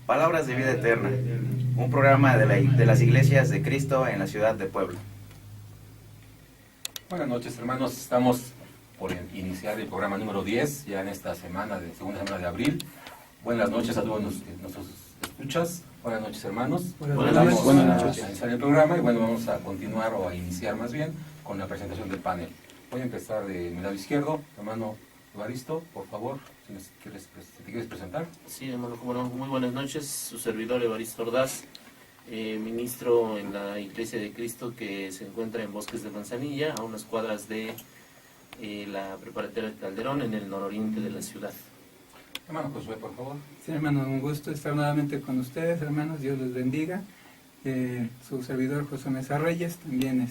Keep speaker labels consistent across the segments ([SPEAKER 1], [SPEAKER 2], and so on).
[SPEAKER 1] Palabras de Vida Eterna, un programa de las iglesias de Cristo en la ciudad de Puebla.
[SPEAKER 2] Buenas noches, hermanos. Estamos por iniciar el programa número 10, ya en esta segunda semana de abril. Buenas noches a todos nuestros escuchas. Buenas noches, hermanos.
[SPEAKER 3] Buenas
[SPEAKER 2] noches.
[SPEAKER 3] Buenas
[SPEAKER 2] Vamos a iniciar el programa y vamos a continuar o a iniciar más bien con la presentación del panel. Voy a empezar de mi lado izquierdo. Hermano Evaristo, por favor, si te quieres presentar.
[SPEAKER 3] Sí, hermano, como no, muy buenas noches. Su servidor Evaristo Ordaz, ministro en la Iglesia de Cristo que se encuentra en Bosques de Manzanilla, a unas cuadras de la preparatoria de Calderón, en el nororiente de la ciudad.
[SPEAKER 2] Hermano Josué, por favor.
[SPEAKER 4] Sí, hermano, un gusto estar nuevamente con ustedes, hermanos. Dios les bendiga. Su servidor José Mesa Reyes, también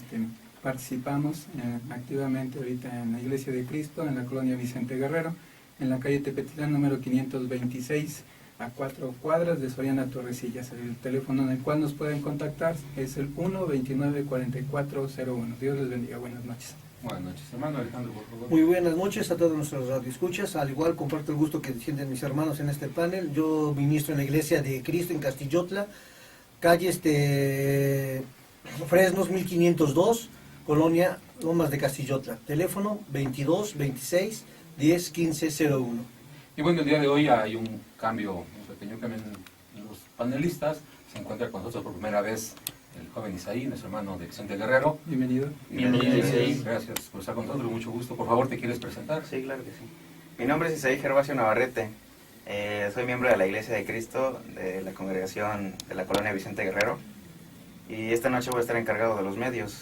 [SPEAKER 4] participamos activamente ahorita en la Iglesia de Cristo, en la colonia Vicente Guerrero, en la calle Tepetitlán número 526, a 4 cuadras de Soriana Torrecillas. El teléfono en el cual nos pueden contactar es el 1-29-4401. Dios les bendiga. Buenas noches.
[SPEAKER 2] Buenas noches, hermano Alejandro, por favor.
[SPEAKER 5] Muy buenas noches a todos nuestros radioescuchas. Al igual comparto el gusto que sienten mis hermanos en este panel. Yo ministro en la Iglesia de Cristo en Castillotla, calle Fresnos 1502, colonia Lomas de Castillotla. Teléfono 22 26 10 15 01.
[SPEAKER 2] Y bueno, el día de hoy hay un pequeño cambio en los panelistas. Se encuentra con nosotros por primera vez el joven Isaí, nuestro hermano de Vicente Guerrero.
[SPEAKER 4] Bienvenido.
[SPEAKER 3] Bienvenido, Isaí.
[SPEAKER 2] Gracias por estar con nosotros, mucho gusto. Por favor, ¿te quieres presentar?
[SPEAKER 1] Sí, claro que sí. Mi nombre es Isaí Gervasio Navarrete. Soy miembro de la Iglesia de Cristo, de la congregación de la colonia Vicente Guerrero. Y esta noche voy a estar encargado de los medios.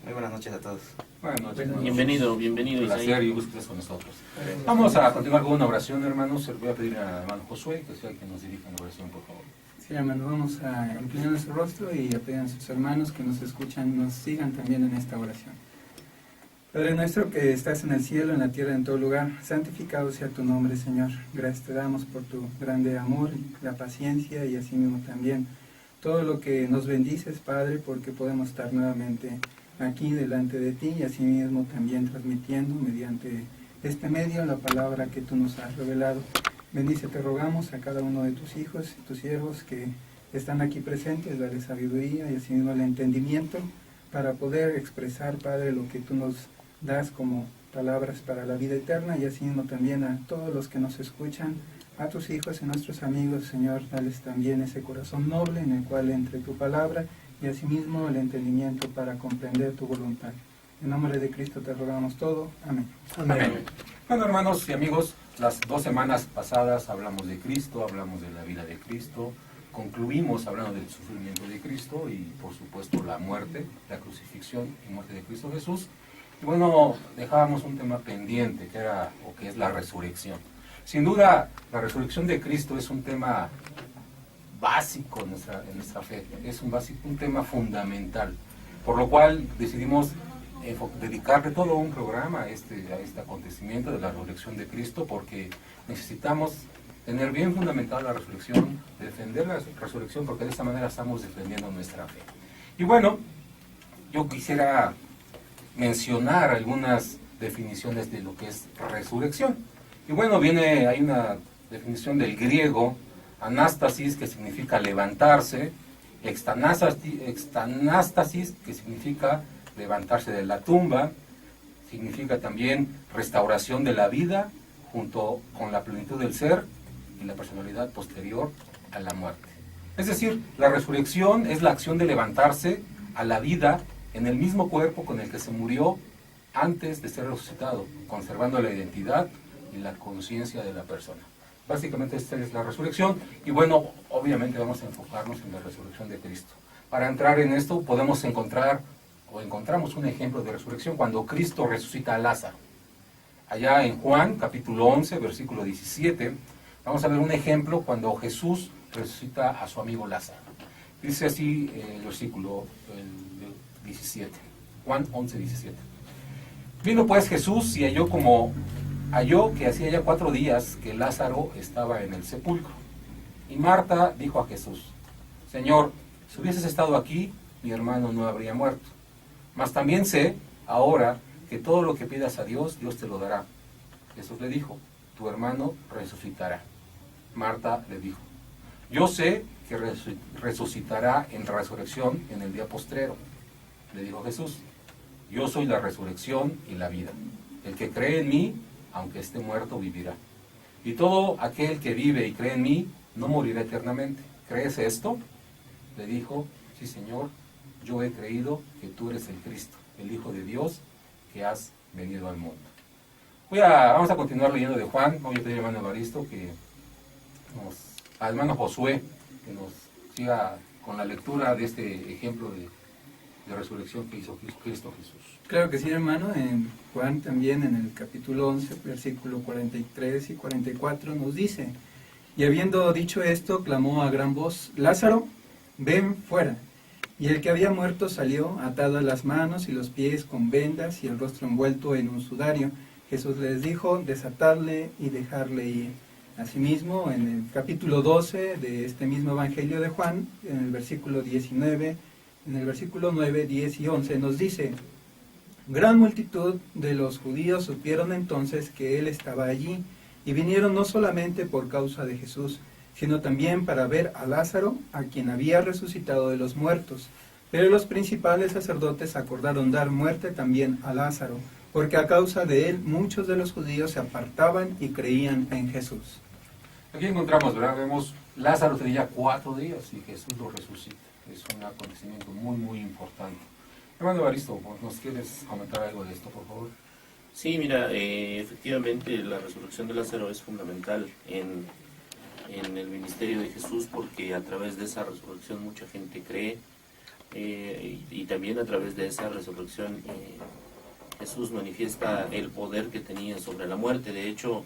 [SPEAKER 1] Muy buenas noches a todos.
[SPEAKER 2] Buenas noches. hermanos.
[SPEAKER 3] Bienvenido,
[SPEAKER 2] Un placer
[SPEAKER 3] Isaí.
[SPEAKER 2] y gusto que estés con nosotros. Vamos a continuar con una oración, hermanos. Voy a pedir al hermano Josué que sea el que nos dirija en la oración, por favor.
[SPEAKER 4] Sí, hermano, vamos a inclinar nuestro rostro y a pedir a sus hermanos que nos escuchan, nos sigan también en esta oración. Padre nuestro que estás en el cielo, en la tierra, en todo lugar, santificado sea tu nombre, Señor. Gracias te damos por tu grande amor, la paciencia y asimismo también todo lo que nos bendices, Padre, porque podemos estar nuevamente aquí delante de ti y asimismo también transmitiendo mediante este medio la palabra que tú nos has revelado. Bendice, te rogamos a cada uno de tus hijos y tus siervos que están aquí presentes, dale sabiduría y asimismo el entendimiento para poder expresar, Padre, lo que tú nos das como palabras para la vida eterna y asimismo también a todos los que nos escuchan, a tus hijos y nuestros amigos, Señor, dales también ese corazón noble en el cual entre tu palabra y asimismo el entendimiento para comprender tu voluntad. En nombre de Cristo te rogamos todo. Amén.
[SPEAKER 2] Amén. Bueno, hermanos y amigos, las 2 semanas pasadas hablamos de Cristo, hablamos de la vida de Cristo, concluimos hablando del sufrimiento de Cristo y por supuesto la muerte, la crucifixión y muerte de Cristo Jesús. Y bueno, dejábamos un tema pendiente que es la resurrección. Sin duda, la resurrección de Cristo es un tema básico en nuestra fe, es un tema fundamental, por lo cual decidimos dedicarle todo un programa a este acontecimiento de la resurrección de Cristo, porque necesitamos tener bien fundamentada la resurrección, defender la resurrección, porque de esta manera estamos defendiendo nuestra fe. Y bueno, yo quisiera mencionar algunas definiciones de lo que es resurrección. Y bueno, hay una definición del griego, anástasis, que significa levantarse, extanástasis, que significa levantarse de la tumba, significa también restauración de la vida junto con la plenitud del ser y la personalidad posterior a la muerte. Es decir, la resurrección es la acción de levantarse a la vida en el mismo cuerpo con el que se murió antes de ser resucitado, conservando la identidad y la conciencia de la persona. Básicamente esta es la resurrección y bueno, obviamente vamos a enfocarnos en la resurrección de Cristo. Para entrar en esto encontramos un ejemplo de resurrección cuando Cristo resucita a Lázaro. Allá en Juan, capítulo 11, versículo 17, vamos a ver un ejemplo cuando Jesús resucita a su amigo Lázaro. Dice así el versículo 17, Juan 11, 17. Vino pues Jesús y halló que hacía ya 4 días que Lázaro estaba en el sepulcro. Y Marta dijo a Jesús: Señor, si hubieses estado aquí, mi hermano no habría muerto. Mas también sé ahora que todo lo que pidas a Dios, Dios te lo dará. Jesús le dijo: tu hermano resucitará. Marta le dijo: Yo sé que resucitará en la resurrección en el día postrero. Le dijo Jesús, yo soy la resurrección y la vida. El que cree en mí, aunque esté muerto, vivirá. Y todo aquel que vive y cree en mí, no morirá eternamente. ¿Crees esto? Le dijo, sí, Señor, yo he creído que tú eres el Cristo, el Hijo de Dios, que has venido al mundo. Vamos a continuar leyendo de Juan. Voy a pedir al hermano Evaristo al hermano Josué, que nos siga con la lectura de este ejemplo de resurrección que hizo Cristo Jesús.
[SPEAKER 4] Claro que sí, hermano. En Juan también, en el capítulo 11, versículo 43 y 44, nos dice: y habiendo dicho esto, clamó a gran voz, Lázaro, ven fuera. Y el que había muerto salió, atado a las manos y los pies con vendas y el rostro envuelto en un sudario. Jesús les dijo, desatadle y dejarle ir. Asimismo, en el capítulo 12 de este mismo Evangelio de Juan, en el versículo 19, en el versículo 9, 10 y 11, nos dice: gran multitud de los judíos supieron entonces que él estaba allí, y vinieron no solamente por causa de Jesús, sino también para ver a Lázaro, a quien había resucitado de los muertos. Pero los principales sacerdotes acordaron dar muerte también a Lázaro, porque a causa de él muchos de los judíos se apartaban y creían en Jesús.
[SPEAKER 2] Aquí encontramos, ¿verdad? Vemos, Lázaro tenía 4 días y Jesús lo resucita. Es un acontecimiento muy, muy importante. Hermano Evaristo, ¿nos quieres comentar algo de esto, por favor?
[SPEAKER 3] Sí, mira, efectivamente la resurrección de Lázaro es fundamental en el ministerio de Jesús, porque a través de esa resurrección mucha gente cree, y también a través de esa resurrección Jesús manifiesta el poder que tenía sobre la muerte. De hecho,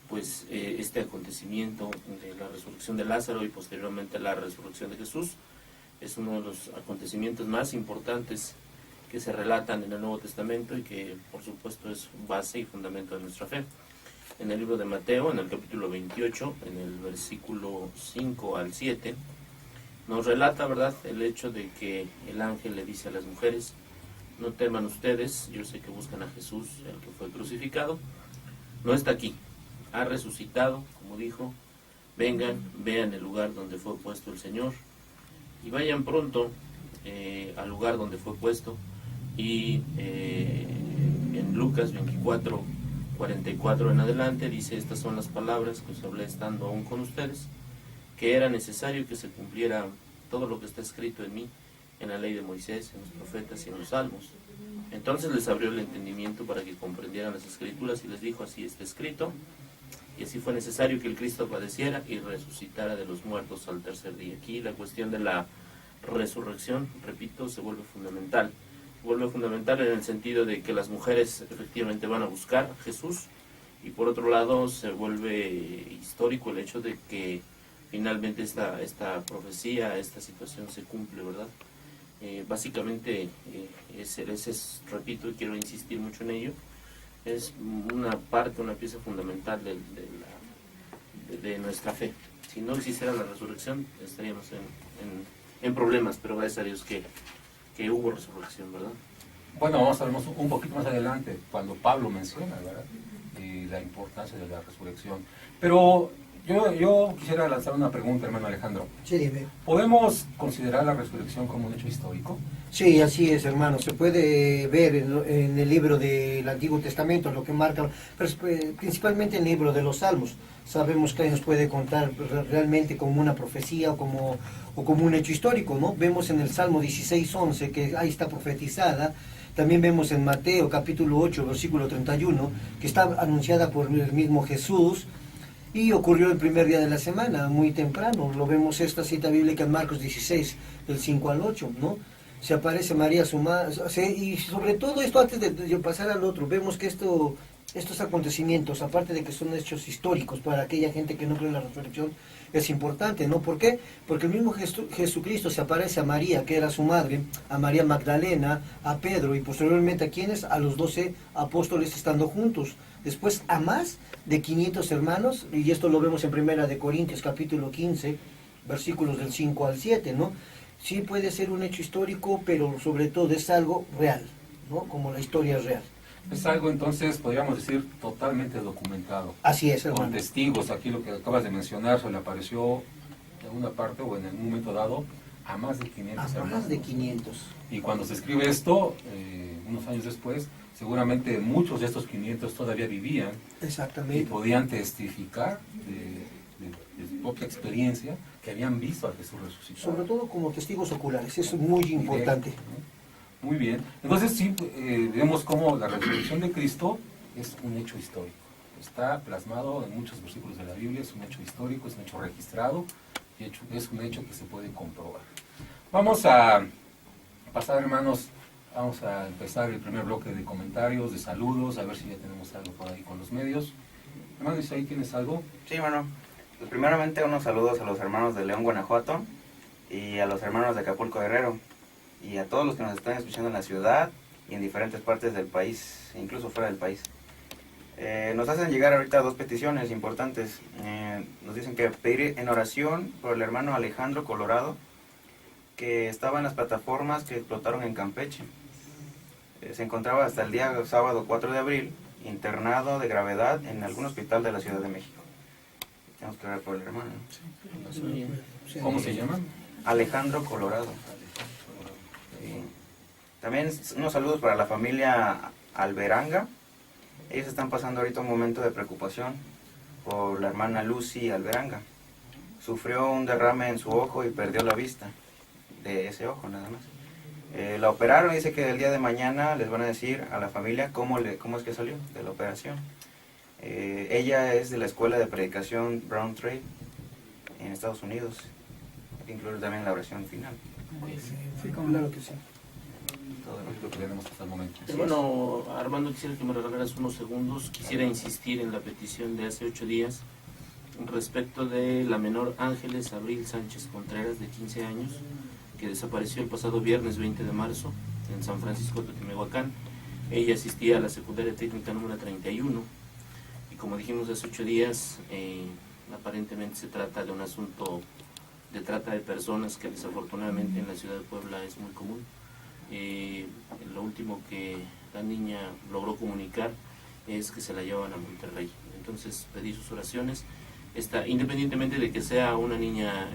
[SPEAKER 3] pues este acontecimiento de la resurrección de Lázaro y posteriormente la resurrección de Jesús es uno de los acontecimientos más importantes que se relatan en el Nuevo Testamento y que por supuesto es base y fundamento de nuestra fe. En el libro de Mateo, en el capítulo 28, en el versículo 5 al 7, nos relata, ¿verdad?, el hecho de que el ángel le dice a las mujeres: no teman ustedes, yo sé que buscan a Jesús, el que fue crucificado, no está aquí, ha resucitado, como dijo, vengan, vean el lugar donde fue puesto el Señor, y vayan pronto al lugar donde fue puesto. Y en Lucas 24, 44 en adelante dice: estas son las palabras que os hablé estando aún con ustedes, que era necesario que se cumpliera todo lo que está escrito en mí, en la ley de Moisés, en los profetas y en los salmos. Entonces les abrió el entendimiento para que comprendieran las escrituras y les dijo: así está escrito, y así fue necesario que el Cristo padeciera y resucitara de los muertos al tercer día. Aquí la cuestión de la resurrección, repito, se vuelve fundamental. Vuelve fundamental en el sentido de que las mujeres efectivamente van a buscar a Jesús, y por otro lado se vuelve histórico el hecho de que finalmente esta profecía, esta situación se cumple, ¿verdad? Básicamente ese es, repito, y quiero insistir mucho en ello, es una parte, una pieza fundamental de nuestra fe. Si no existiera la resurrección estaríamos en problemas, pero gracias a Dios que hubo resurrección, ¿verdad?
[SPEAKER 2] Bueno, vamos a ver un poquito más adelante, cuando Pablo menciona, ¿verdad?, la importancia de la resurrección. Pero yo quisiera lanzar una pregunta, hermano Alejandro.
[SPEAKER 5] Sí, dime.
[SPEAKER 2] ¿Podemos considerar la resurrección como un hecho histórico?
[SPEAKER 5] Sí, así es, hermano. Se puede ver en el libro del Antiguo Testamento lo que marca, pero principalmente en el libro de los Salmos. Sabemos que ahí nos puede contar realmente como una profecía o como un hecho histórico, ¿no? Vemos en el Salmo 16:11 que ahí está profetizada. También vemos en Mateo capítulo 8, versículo 31, que está anunciada por el mismo Jesús. Y ocurrió el primer día de la semana, muy temprano. Lo vemos esta cita bíblica en Marcos 16, del 5 al 8, ¿no? Se aparece María su madre, y sobre todo esto, antes de pasar al otro, vemos que estos acontecimientos, aparte de que son hechos históricos para aquella gente que no cree en la resurrección, es importante, ¿no? ¿Por qué? Porque el mismo Jesucristo se aparece a María, que era su madre, a María Magdalena, a Pedro, y posteriormente a quienes, a los 12 apóstoles estando juntos. Después a más de 500 hermanos, y esto lo vemos en 1 de Corintios capítulo 15, versículos del 5 al 7, ¿no? Sí puede ser un hecho histórico, pero sobre todo es algo real, ¿no? Como la historia es real.
[SPEAKER 2] Es algo, entonces, podríamos decir, totalmente documentado.
[SPEAKER 5] Así es,
[SPEAKER 2] Con
[SPEAKER 5] hermano.
[SPEAKER 2] testigos. Aquí lo que acabas de mencionar, se le apareció segunda parte o en un momento dado a más de 500
[SPEAKER 5] A
[SPEAKER 2] hermanos.
[SPEAKER 5] más de 500.
[SPEAKER 2] Y cuando se escribe esto, unos años después, seguramente muchos de estos 500 todavía vivían y
[SPEAKER 5] Exactamente.
[SPEAKER 2] podían testificar de su propia experiencia que habían visto a Jesús resucitado.
[SPEAKER 5] Sobre todo como testigos oculares, eso es muy importante.
[SPEAKER 2] Muy bien. Entonces sí, vemos cómo la resurrección de Cristo es un hecho histórico. Está plasmado en muchos versículos de la Biblia, es un hecho histórico, es un hecho registrado, y es un hecho que se puede comprobar. Vamos a pasar, hermanos, vamos a empezar el primer bloque de comentarios, de saludos, a ver si ya tenemos algo por ahí con los medios. Hermano Isaí, ¿tienes algo?
[SPEAKER 1] Sí, bueno, pues primeramente unos saludos a los hermanos de León, Guanajuato, y a los hermanos de Acapulco, Guerrero, y a todos los que nos están escuchando en la ciudad y en diferentes partes del país, incluso fuera del país. Nos hacen llegar ahorita dos peticiones importantes. Nos dicen que pedir en oración por el hermano Alejandro Colorado, que estaba en las plataformas que explotaron en Campeche. Se encontraba hasta el día sábado 4 de abril internado de gravedad en algún hospital de la Ciudad de México. Tenemos que orar por el hermano, ¿no?
[SPEAKER 2] ¿Cómo se llaman?
[SPEAKER 1] Alejandro Colorado. Sí. También unos saludos para la familia Alberanga. Ellos están pasando ahorita un momento de preocupación por la hermana Lucy Alberanga. Sufrió un derrame en su ojo y perdió la vista de ese ojo nada más. La operaron y dice que el día de mañana les van a decir a la familia cómo es que salió de la operación. Ella es de la escuela de predicación Brown Trade en Estados Unidos. Hay que incluir también la oración final.
[SPEAKER 4] Sí, claro que sí.
[SPEAKER 2] Todo lo que tenemos hasta el momento.
[SPEAKER 3] Bueno, Armando, quisiera que me regalaras unos segundos. Quisiera insistir en la petición de hace 8 días respecto de la menor Ángeles Abril Sánchez Contreras, de 15 años, que desapareció el pasado viernes 20 de marzo en San Francisco de Temehuacán. Ella asistía a la secundaria técnica número 31 y, como dijimos hace 8 días, aparentemente se trata de un asunto de trata de personas que desafortunadamente en la ciudad de Puebla es muy común. Lo último que la niña logró comunicar es que se la llevaban a Monterrey. Entonces pedí sus oraciones. Independientemente de que sea una niña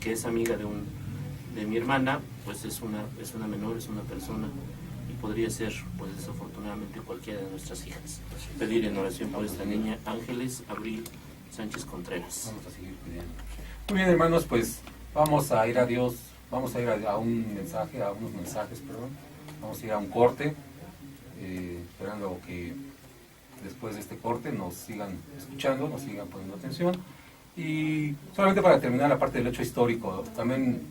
[SPEAKER 3] que es amiga de mi hermana, pues es una menor, es una persona y podría ser, pues desafortunadamente, cualquiera de nuestras hijas. Pedir en oración por esta niña, Ángeles Abril Sánchez Contreras.
[SPEAKER 2] Vamos a seguir pidiendo. Muy bien, hermanos, pues vamos a ir a Dios, vamos a ir a unos mensajes, perdón. Vamos a ir a un corte, esperando que después de este corte nos sigan escuchando, nos sigan poniendo atención. Y solamente para terminar la parte del hecho histórico, también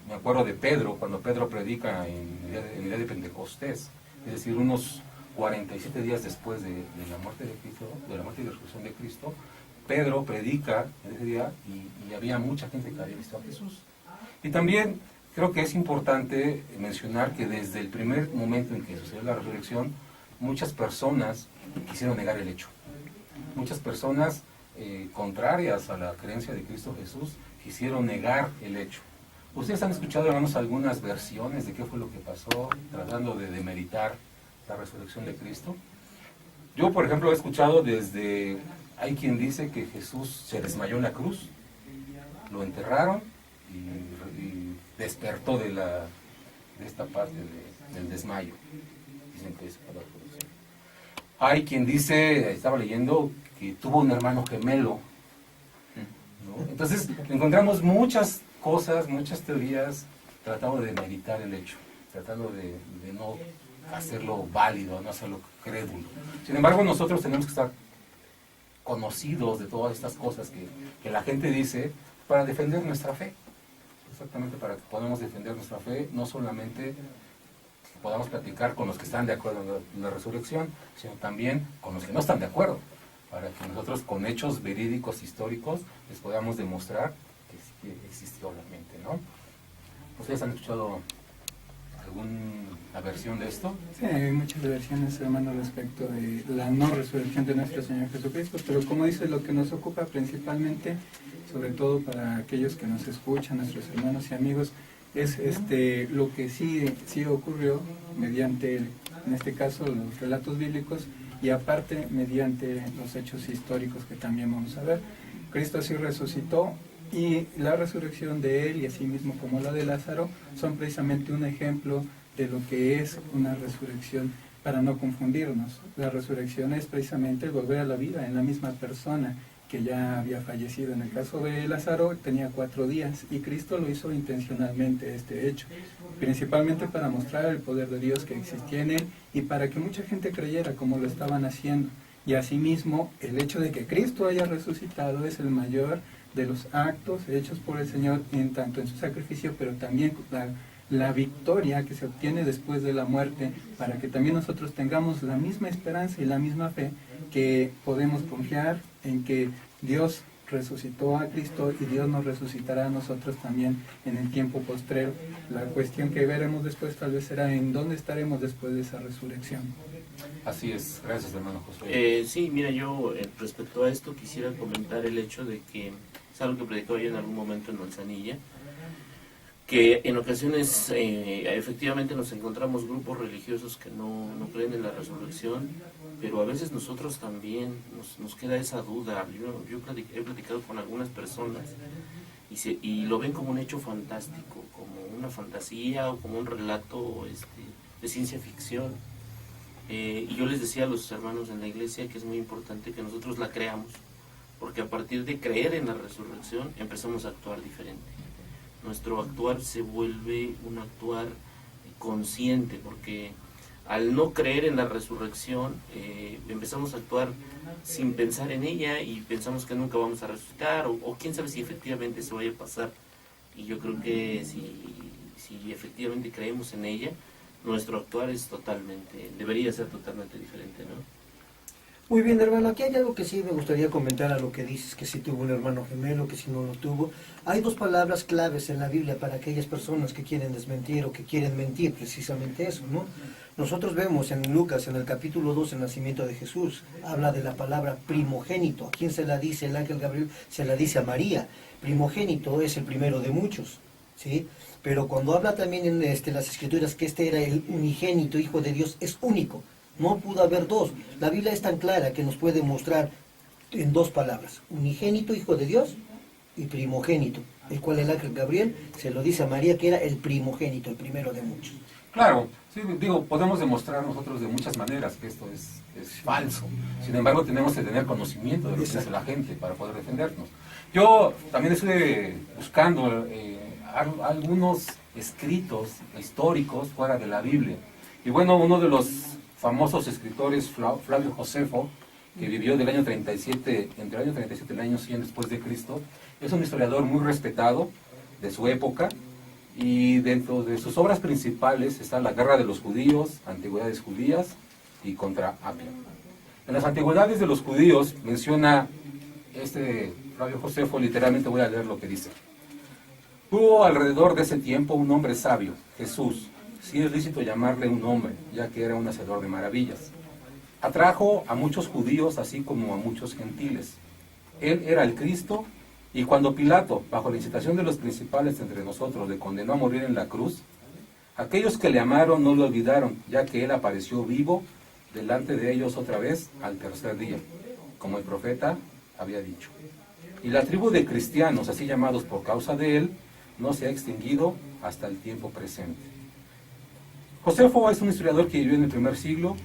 [SPEAKER 2] me acuerdo de Pedro, cuando Pedro predica en el día de Pentecostés, es decir, unos 47 días después de la muerte de Cristo, de la muerte y resurrección de Cristo. Pedro predica en ese día y había mucha gente que había visto a Jesús. Y también creo que es importante mencionar que desde el primer momento en que sucedió la resurrección, muchas personas quisieron negar el hecho. Muchas personas contrarias a la creencia de Cristo Jesús quisieron negar el hecho. Ustedes han escuchado, hermanos, algunas versiones de qué fue lo que pasó, tratando de demeritar la resurrección de Cristo. Yo, por ejemplo, he escuchado hay quien dice que Jesús se desmayó en la cruz, lo enterraron y despertó de esta parte del desmayo. Dicen que es la resurrección. Hay quien dice, estaba leyendo, que tuvo un hermano gemelo, ¿no? Entonces encontramos muchas cosas, muchas teorías tratando de meditar el hecho, tratando de no hacerlo válido, no hacerlo crédulo. Sin embargo, nosotros tenemos que estar conocidos de todas estas cosas que la gente dice para defender nuestra fe. Exactamente, para que podamos defender nuestra fe, no solamente que podamos platicar con los que están de acuerdo en la resurrección, sino también con los que no están de acuerdo, para que nosotros con hechos verídicos, históricos, les podamos demostrar que sí existió realmente, ¿no? ¿Ustedes han escuchado alguna versión de esto?
[SPEAKER 4] Sí, hay muchas versiones, hermano, respecto de la no resurrección de nuestro Señor Jesucristo, pero como dice, lo que nos ocupa principalmente, sobre todo para aquellos que nos escuchan, nuestros hermanos y amigos, es lo que sí ocurrió mediante, en este caso, los relatos bíblicos, y aparte mediante los hechos históricos que también vamos a ver. Cristo así resucitó, Y la resurrección de él y asimismo como la de Lázaro son precisamente un ejemplo de lo que es una resurrección, para no confundirnos. La resurrección es precisamente el volver a la vida en la misma persona que ya había fallecido. En el caso de Lázaro tenía 4 días y Cristo lo hizo intencionalmente este hecho, principalmente para mostrar el poder de Dios que existía en él y para que mucha gente creyera como lo estaban haciendo. Y asimismo el hecho de que Cristo haya resucitado es el mayor de los actos hechos por el Señor, en tanto en su sacrificio, pero también la victoria que se obtiene después de la muerte, para que también nosotros tengamos la misma esperanza y la misma fe, que podemos confiar en que Dios resucitó a Cristo y Dios nos resucitará a nosotros también en el tiempo postrero. La cuestión que veremos después tal vez será en dónde estaremos después de esa resurrección.
[SPEAKER 2] Así es, gracias hermano Josué.
[SPEAKER 3] Sí, mira, yo respecto a esto quisiera comentar el hecho de que es algo que predicaba yo en algún momento en Manzanilla, que en ocasiones efectivamente nos encontramos grupos religiosos que no creen en la resurrección, pero a veces nosotros también nos queda esa duda. Yo he platicado con algunas personas y lo ven como un hecho fantástico, como una fantasía o como un relato de ciencia ficción. Y yo les decía a los hermanos en la iglesia que es muy importante que nosotros la creamos, porque a partir de creer en la resurrección empezamos a actuar diferente. Nuestro actuar se vuelve un actuar consciente, porque al no creer en la resurrección empezamos a actuar sin pensar en ella y pensamos que nunca vamos a resucitar o quién sabe si efectivamente se vaya a pasar. Y yo creo que si efectivamente creemos en ella, nuestro actuar debería ser totalmente diferente, ¿no?
[SPEAKER 5] Muy bien, hermano, aquí hay algo que sí me gustaría comentar a lo que dices, que si tuvo un hermano gemelo, que si no lo tuvo. Hay 2 palabras claves en la Biblia para aquellas personas que quieren desmentir o que quieren mentir, precisamente eso, ¿no? Nosotros vemos en Lucas, en el capítulo 2, el nacimiento de Jesús, habla de la palabra primogénito. ¿A quién se la dice? El ángel Gabriel se la dice a María. Primogénito es el primero de muchos, ¿sí? Pero cuando habla también en las Escrituras que este era el unigénito, Hijo de Dios, es único. No pudo haber 2. La Biblia es tan clara que nos puede mostrar en 2 palabras. Unigénito, Hijo de Dios, y primogénito. El cual el ángel Gabriel se lo dice a María que era el primogénito, el primero de muchos.
[SPEAKER 2] Claro, sí, podemos demostrar nosotros de muchas maneras que esto es falso. Sin embargo, tenemos que tener conocimiento de lo que dice la gente para poder defendernos. Yo también estuve buscando algunos escritos históricos fuera de la Biblia. Y bueno, uno de los famosos escritores, Flavio Josefo, que vivió del año 37, entre el año 37 y el año 100 después de Cristo, es un historiador muy respetado de su época, y dentro de sus obras principales está La Guerra de los Judíos, Antigüedades Judías y Contra Apia. En las Antigüedades de los Judíos menciona Flavio Josefo, literalmente voy a leer lo que dice. Hubo alrededor de ese tiempo un hombre sabio, Jesús, si es lícito llamarle un hombre, ya que era un hacedor de maravillas. Atrajo a muchos judíos, así como a muchos gentiles. Él era el Cristo, y cuando Pilato, bajo la incitación de los principales entre nosotros, le condenó a morir en la cruz, aquellos que le amaron no lo olvidaron, ya que él apareció vivo delante de ellos otra vez al 3er día, como el profeta había dicho. Y la tribu de cristianos, así llamados por causa de él, no se ha extinguido hasta el tiempo presente. Josefo es un historiador que vivió en el 1er siglo,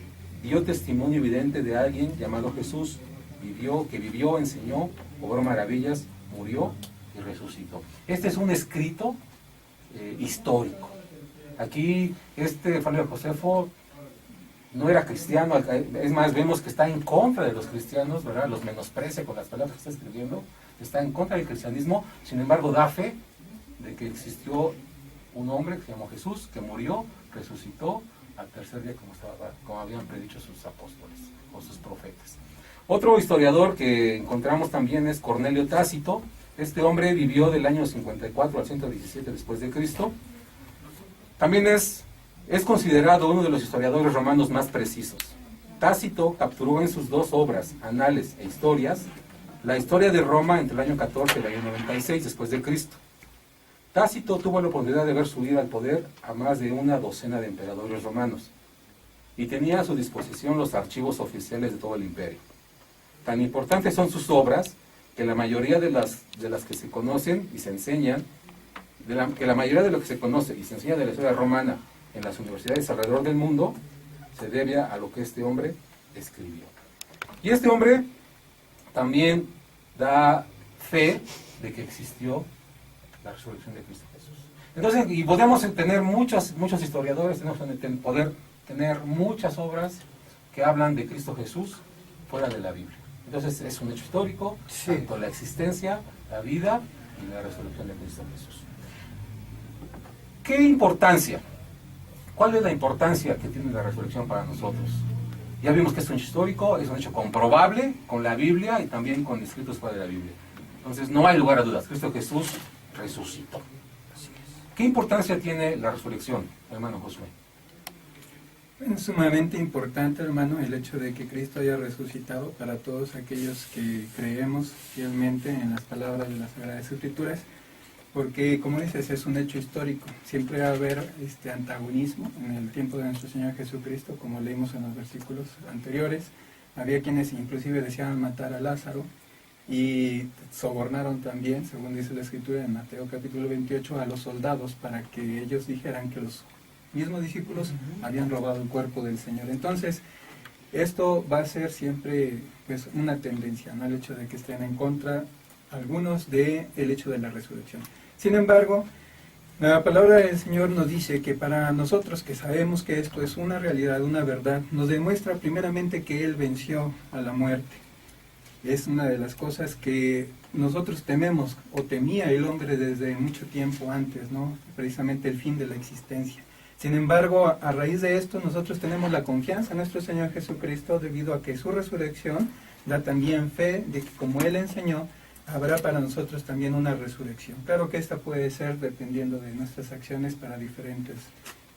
[SPEAKER 2] dio testimonio evidente de alguien llamado Jesús, que vivió, enseñó, obró maravillas, murió y resucitó. Este es un escrito histórico. Aquí Flavio Josefo no era cristiano, es más, vemos que está en contra de los cristianos, ¿verdad? Los menosprecia con las palabras que está escribiendo, está en contra del cristianismo, sin embargo da fe de que existió un hombre que se llamó Jesús, que murió, resucitó al 3er día, como habían predicho sus apóstoles o sus profetas. Otro historiador que encontramos también es Cornelio Tácito. Este hombre vivió del año 54 al 117 después de Cristo. También es considerado uno de los historiadores romanos más precisos. Tácito capturó en sus 2 obras, Anales e Historias, la historia de Roma entre el año 14 y el año 96 después de Cristo. Tácito tuvo la oportunidad de ver subir al poder a más de una docena de emperadores romanos y tenía a su disposición los archivos oficiales de todo el imperio. Tan importantes son sus obras que la mayoría de las que se conocen y se enseñan, que la mayoría de lo que se conoce y se enseña de la historia romana en las universidades alrededor del mundo, se debe a lo que este hombre escribió. Y este hombre también da fe de que existió la resurrección de Cristo Jesús. Entonces, y podemos tener muchos historiadores, tenemos que poder tener muchas obras que hablan de Cristo Jesús fuera de la Biblia. Entonces es un hecho histórico, tanto la existencia, la vida y la resurrección de Cristo Jesús. ¿Qué importancia? ¿Cuál es la importancia que tiene la resurrección para nosotros? Ya vimos que es un hecho histórico, es un hecho comprobable con la Biblia y también con escritos fuera de la Biblia. Entonces no hay lugar a dudas, Cristo Jesús resucitó. ¿Qué importancia tiene la resurrección, hermano Josué?
[SPEAKER 4] Es sumamente importante, hermano, el hecho de que Cristo haya resucitado para todos aquellos que creemos fielmente en las palabras de las Sagradas Escrituras, porque, como dices, es un hecho histórico. Siempre va a haber antagonismo en el tiempo de nuestro Señor Jesucristo, como leímos en los versículos anteriores. Había quienes inclusive deseaban matar a Lázaro y sobornaron también, según dice la Escritura en Mateo capítulo 28, a los soldados para que ellos dijeran que los mismos discípulos habían robado el cuerpo del Señor. Entonces, esto va a ser siempre pues una tendencia, ¿no? El hecho de que estén en contra algunos del hecho de la resurrección. Sin embargo, la palabra del Señor nos dice que para nosotros que sabemos que esto es una realidad, una verdad, nos demuestra primeramente que Él venció a la muerte. Es una de las cosas que nosotros tememos o temía el hombre desde mucho tiempo antes, ¿no? Precisamente el fin de la existencia. Sin embargo, a raíz de esto nosotros tenemos la confianza en nuestro Señor Jesucristo debido a que su resurrección da también fe de que como Él enseñó, habrá para nosotros también una resurrección. Claro que esta puede ser dependiendo de nuestras acciones para diferentes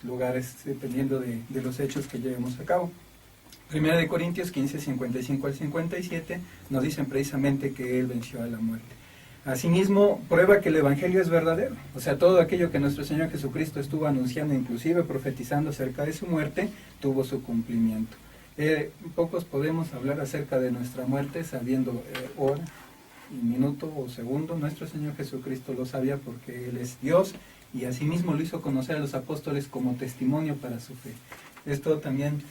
[SPEAKER 4] lugares, dependiendo de los hechos que llevemos a cabo. Primera de Corintios 15, 55 al 57 nos dicen precisamente que Él venció a la muerte. Asimismo, prueba que el Evangelio es verdadero. O sea, todo aquello que nuestro Señor Jesucristo estuvo anunciando, inclusive profetizando acerca de su muerte, tuvo su cumplimiento. Pocos podemos hablar acerca de nuestra muerte sabiendo hora, y minuto o segundo. Nuestro Señor Jesucristo lo sabía porque Él es Dios y asimismo lo hizo conocer a los apóstoles como testimonio para su fe. Esto también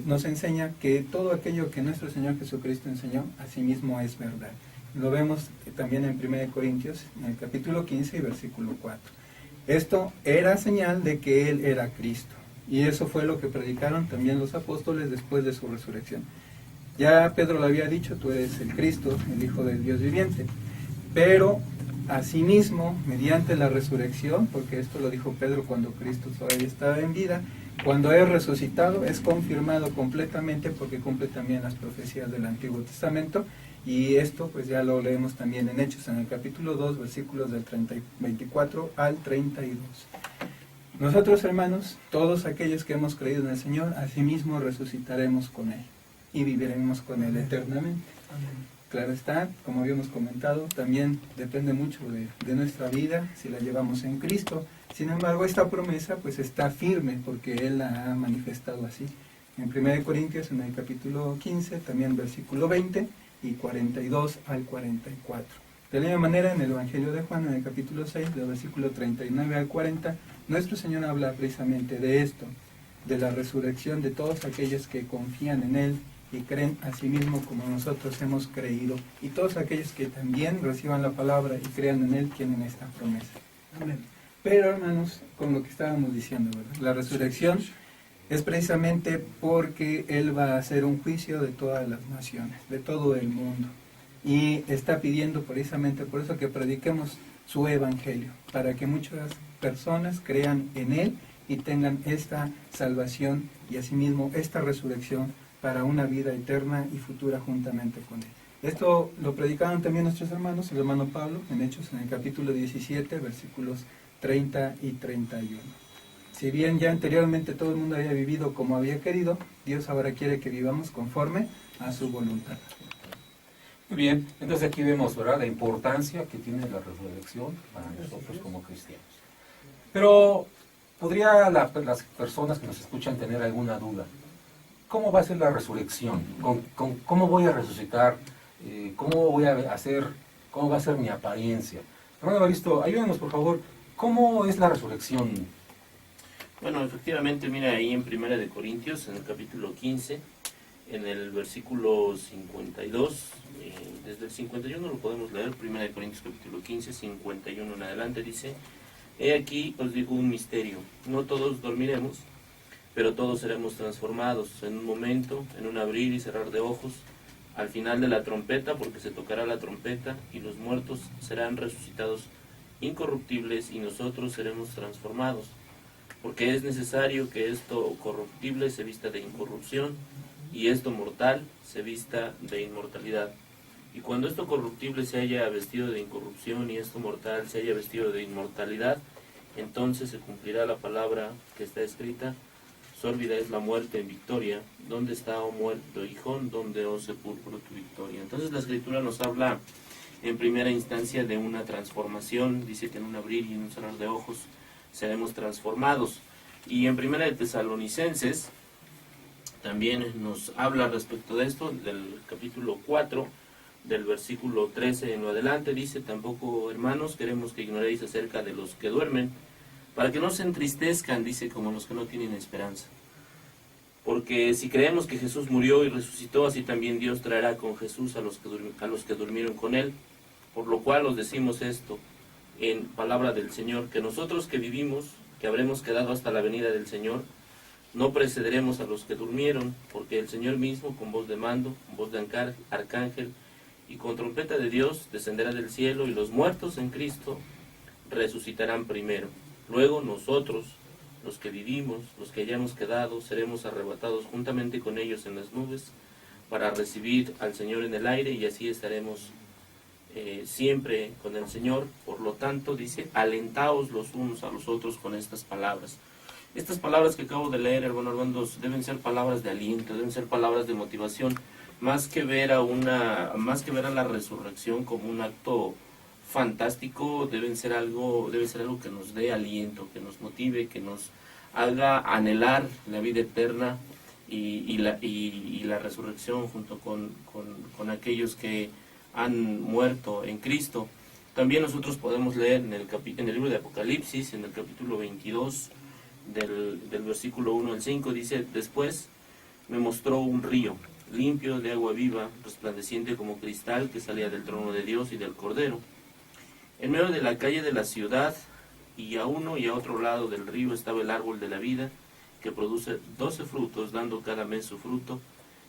[SPEAKER 4] nos enseña que todo aquello que nuestro Señor Jesucristo enseñó, asimismo es verdad. Lo vemos también en 1 Corintios, en el capítulo 15 y versículo 4. Esto era señal de que Él era Cristo. Y eso fue lo que predicaron también los apóstoles después de su resurrección. Ya Pedro lo había dicho, tú eres el Cristo, el Hijo del Dios viviente. Pero asimismo, mediante la resurrección, porque esto lo dijo Pedro cuando Cristo todavía estaba en vida, cuando es resucitado es confirmado completamente porque cumple también las profecías del Antiguo Testamento. Y esto pues ya lo leemos también en Hechos, en el capítulo 2, versículos del 24 al 32. Nosotros, hermanos, todos aquellos que hemos creído en el Señor, asimismo resucitaremos con Él y viviremos con Él eternamente. Claro está, como habíamos comentado, también depende mucho de nuestra vida, si la llevamos en Cristo. Sin embargo, esta promesa pues está firme porque Él la ha manifestado así. En 1 Corintios, en el capítulo 15, también versículo 20 y 42 al 44. De la misma manera, en el Evangelio de Juan, en el capítulo 6, del versículo 39 al 40, nuestro Señor habla precisamente de esto, de la resurrección de todos aquellos que confían en Él y creen a sí mismo como nosotros hemos creído, y todos aquellos que también reciban la palabra y crean en Él tienen esta promesa. Amén. Pero, hermanos, con lo que estábamos diciendo, ¿verdad? La resurrección es precisamente porque Él va a hacer un juicio de todas las naciones, de todo el mundo. Y está pidiendo precisamente por eso que prediquemos su evangelio, para que muchas personas crean en Él y tengan esta salvación y asimismo esta resurrección para una vida eterna y futura juntamente con Él. Esto lo predicaron también nuestros hermanos, el hermano Pablo, en Hechos, en el capítulo 17, versículos 30 y 31. Si bien ya anteriormente todo el mundo había vivido como había querido, Dios ahora quiere que vivamos conforme a su voluntad.
[SPEAKER 2] Muy bien, entonces aquí vemos, ¿verdad?, la importancia que tiene la resurrección para nosotros como cristianos. Pero, ¿podría las personas que nos escuchan tener alguna duda? ¿Cómo va a ser la resurrección? ¿Cómo voy a resucitar ¿cómo voy a hacer, cómo va a ser mi apariencia? Hermano Evaristo, ayúdanos por favor, ¿cómo es la resurrección?
[SPEAKER 3] Bueno, efectivamente, mira ahí en Primera de Corintios, en el capítulo 15, en el versículo 52, desde el 51 lo podemos leer, Primera de Corintios capítulo 15, 51 en adelante, dice: He aquí os digo un misterio, no todos dormiremos, pero todos seremos transformados en un momento, en un abrir y cerrar de ojos, al final de la trompeta, porque se tocará la trompeta, y los muertos serán resucitados incorruptibles, y nosotros seremos transformados. Porque es necesario que esto corruptible se vista de incorrupción, y esto mortal se vista de inmortalidad. Y cuando esto corruptible se haya vestido de incorrupción, y esto mortal se haya vestido de inmortalidad, entonces se cumplirá la palabra que está escrita: sórbida es la muerte en victoria. ¿Dónde está, oh muerto, hijón? ¿Dónde, oh sepulcro, tu victoria? Entonces la Escritura nos habla en primera instancia de una transformación. Dice que en un abrir y en un cerrar de ojos seremos transformados. Y en primera de Tesalonicenses también nos habla respecto de esto, del capítulo 4, del versículo 13 en lo adelante, dice: tampoco, hermanos, queremos que ignoréis acerca de los que duermen, para que no se entristezcan, dice, como los que no tienen esperanza. Porque si creemos que Jesús murió y resucitó, así también Dios traerá con Jesús a los que durmieron con él. Por lo cual os decimos esto en palabra del Señor, que nosotros que vivimos, que habremos quedado hasta la venida del Señor, no precederemos a los que durmieron, porque el Señor mismo, con voz de mando, con voz de arcángel y con trompeta de Dios, descenderá del cielo, y los muertos en Cristo resucitarán primero. Luego nosotros, los que vivimos, los que hayamos quedado, seremos arrebatados juntamente con ellos en las nubes, para recibir al Señor en el aire, y así estaremos siempre con el Señor. Por lo tanto, dice: alentaos los unos a los otros con estas palabras. Estas palabras que acabo de leer, hermano Armando, deben ser palabras de aliento, deben ser palabras de motivación, más que ver a la resurrección como un acto fantástico. Debe ser algo que nos dé aliento, que nos motive, que nos haga anhelar la vida eterna y la resurrección junto con aquellos que han muerto en Cristo. También nosotros podemos leer en el libro de Apocalipsis, en el capítulo 22, del versículo 1 al 5, dice: después me mostró un río limpio de agua viva, resplandeciente como cristal, que salía del trono de Dios y del Cordero. En medio de la calle de la ciudad, y a uno y a otro lado del río, estaba el árbol de la vida, que produce 12 frutos, dando cada mes su fruto,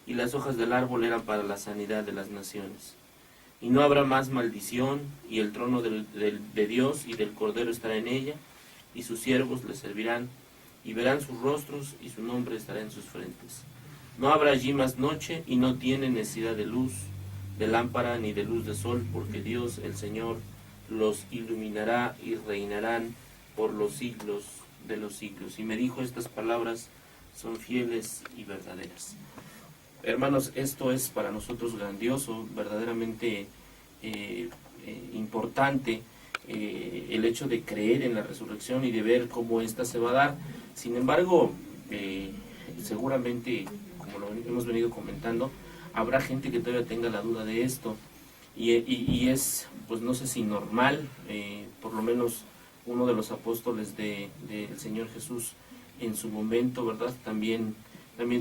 [SPEAKER 3] y las hojas del árbol eran para la sanidad de las naciones. Y no habrá más maldición, y el trono de Dios y del Cordero estará en ella, y sus siervos le servirán, y verán sus rostros, y su nombre estará en sus frentes. No habrá allí más noche, y no tienen necesidad de luz, de lámpara, ni de luz de sol, porque Dios, el Señor, los iluminará, y reinarán por los siglos de los siglos. Y me dijo: estas palabras son fieles y verdaderas. Hermanos, esto es para nosotros grandioso, verdaderamente importante, el hecho de creer en la resurrección y de ver cómo ésta se va a dar. Sin embargo, seguramente, como lo hemos venido comentando, habrá gente que todavía tenga la duda de esto, y es, pues no sé si normal. Por lo menos uno de los apóstoles del Señor Jesús en su momento, ¿verdad?, también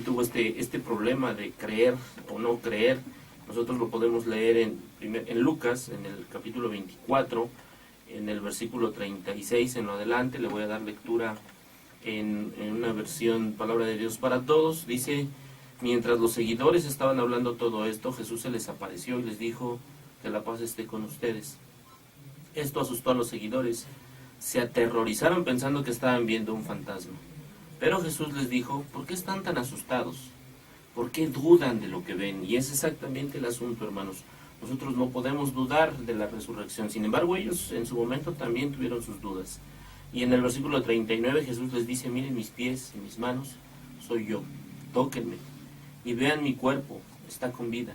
[SPEAKER 3] tuvo este problema de creer o no creer. Nosotros lo podemos leer en Lucas, en el capítulo 24, en el versículo 36 en lo adelante. Le voy a dar lectura en una versión Palabra de Dios para Todos. Dice: mientras los seguidores estaban hablando todo esto, Jesús se les apareció y les dijo: que la paz esté con ustedes. Esto asustó a los seguidores. Se aterrorizaron pensando que estaban viendo un fantasma. Pero Jesús les dijo: ¿por qué están tan asustados? ¿Por qué dudan de lo que ven? Y es exactamente el asunto, hermanos. Nosotros no podemos dudar de la resurrección. Sin embargo, ellos en su momento también tuvieron sus dudas. Y en el versículo 39 Jesús les dice: miren mis pies y mis manos, soy yo, tóquenme y vean mi cuerpo, está con vida.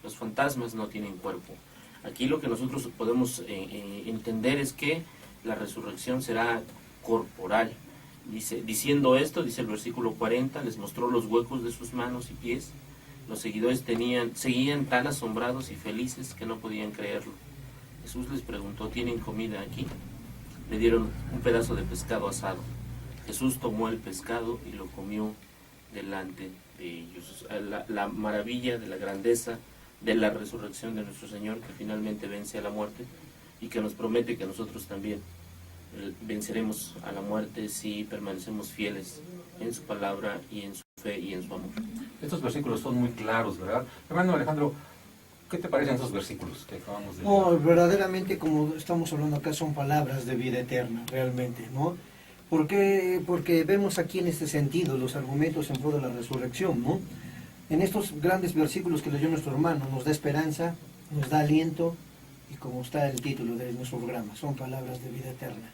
[SPEAKER 3] Los fantasmas no tienen cuerpo. Aquí lo que nosotros podemos entender es que la resurrección será corporal. Diciendo esto, dice el versículo 40, les mostró los huecos de sus manos y pies, Los seguidores seguían tan asombrados y felices que no podían creerlo. Jesús les preguntó, ¿tienen comida aquí? Le dieron un pedazo de pescado asado. Jesús tomó el pescado y lo comió delante de ellos. La maravilla de la grandeza de la resurrección de nuestro Señor, que finalmente vence a la muerte y que nos promete que nosotros también venceremos a la muerte si permanecemos fieles en su palabra y en su fe y en su amor.
[SPEAKER 2] Estos versículos son muy claros, ¿verdad? Hermano Alejandro, ¿qué te parecen esos versículos que acabamos de leer?
[SPEAKER 5] No, verdaderamente, como estamos hablando acá, son palabras de vida eterna, realmente, ¿no? ¿Por qué? Porque vemos aquí en este sentido los argumentos en pro de la resurrección, ¿no? En estos grandes versículos que leyó nuestro hermano, nos da esperanza, nos da aliento, y como está el título de nuestro programa, son palabras de vida eterna,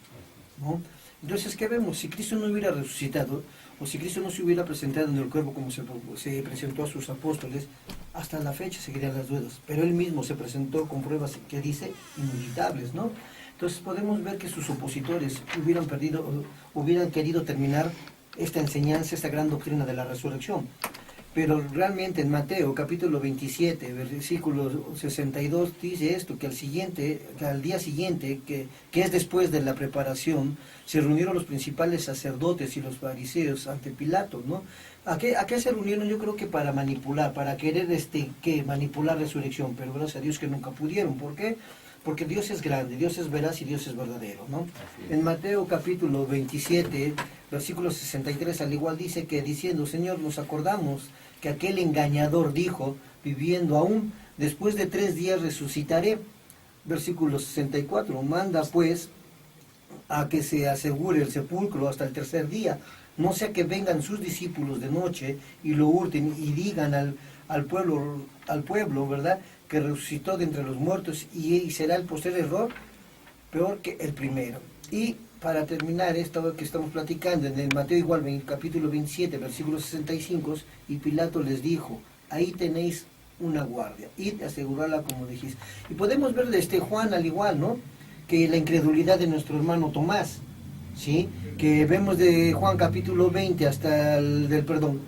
[SPEAKER 5] ¿no? Entonces, ¿qué vemos? Si Cristo no hubiera resucitado, o si Cristo no se hubiera presentado en el cuerpo como se presentó a sus apóstoles, hasta la fecha seguirían las dudas, pero Él mismo se presentó con pruebas que dice indubitables, ¿no? Entonces podemos ver que sus opositores hubieran querido terminar esta enseñanza, esta gran doctrina de la resurrección. Pero realmente en Mateo capítulo 27, versículo 62, dice esto, que al día siguiente, que es después de la preparación, se reunieron los principales sacerdotes y los fariseos ante Pilato, ¿no? ¿A qué se reunieron? Yo creo que para manipular, para querer manipular resurrección, pero gracias a Dios que nunca pudieron. ¿Por qué? Porque Dios es grande, Dios es veraz y Dios es verdadero, ¿no? En Mateo capítulo 27, versículo 63, al igual dice que diciendo, Señor, nos acordamos que aquel engañador dijo, viviendo aún, después de 3 días resucitaré. Versículo 64, manda pues a que se asegure el sepulcro hasta el 3er día, no sea que vengan sus discípulos de noche y lo hurten y digan al pueblo, ¿verdad?, que resucitó de entre los muertos y será el postrer error peor que el primero. Y para terminar esto que estamos platicando, en el Mateo igual, capítulo 27, versículo 65, y Pilato les dijo, ahí tenéis una guardia, id a asegurarla como dijiste. Y podemos ver de Juan al igual, ¿no?, que la incredulidad de nuestro hermano Tomás, ¿sí?, que vemos de Juan capítulo 20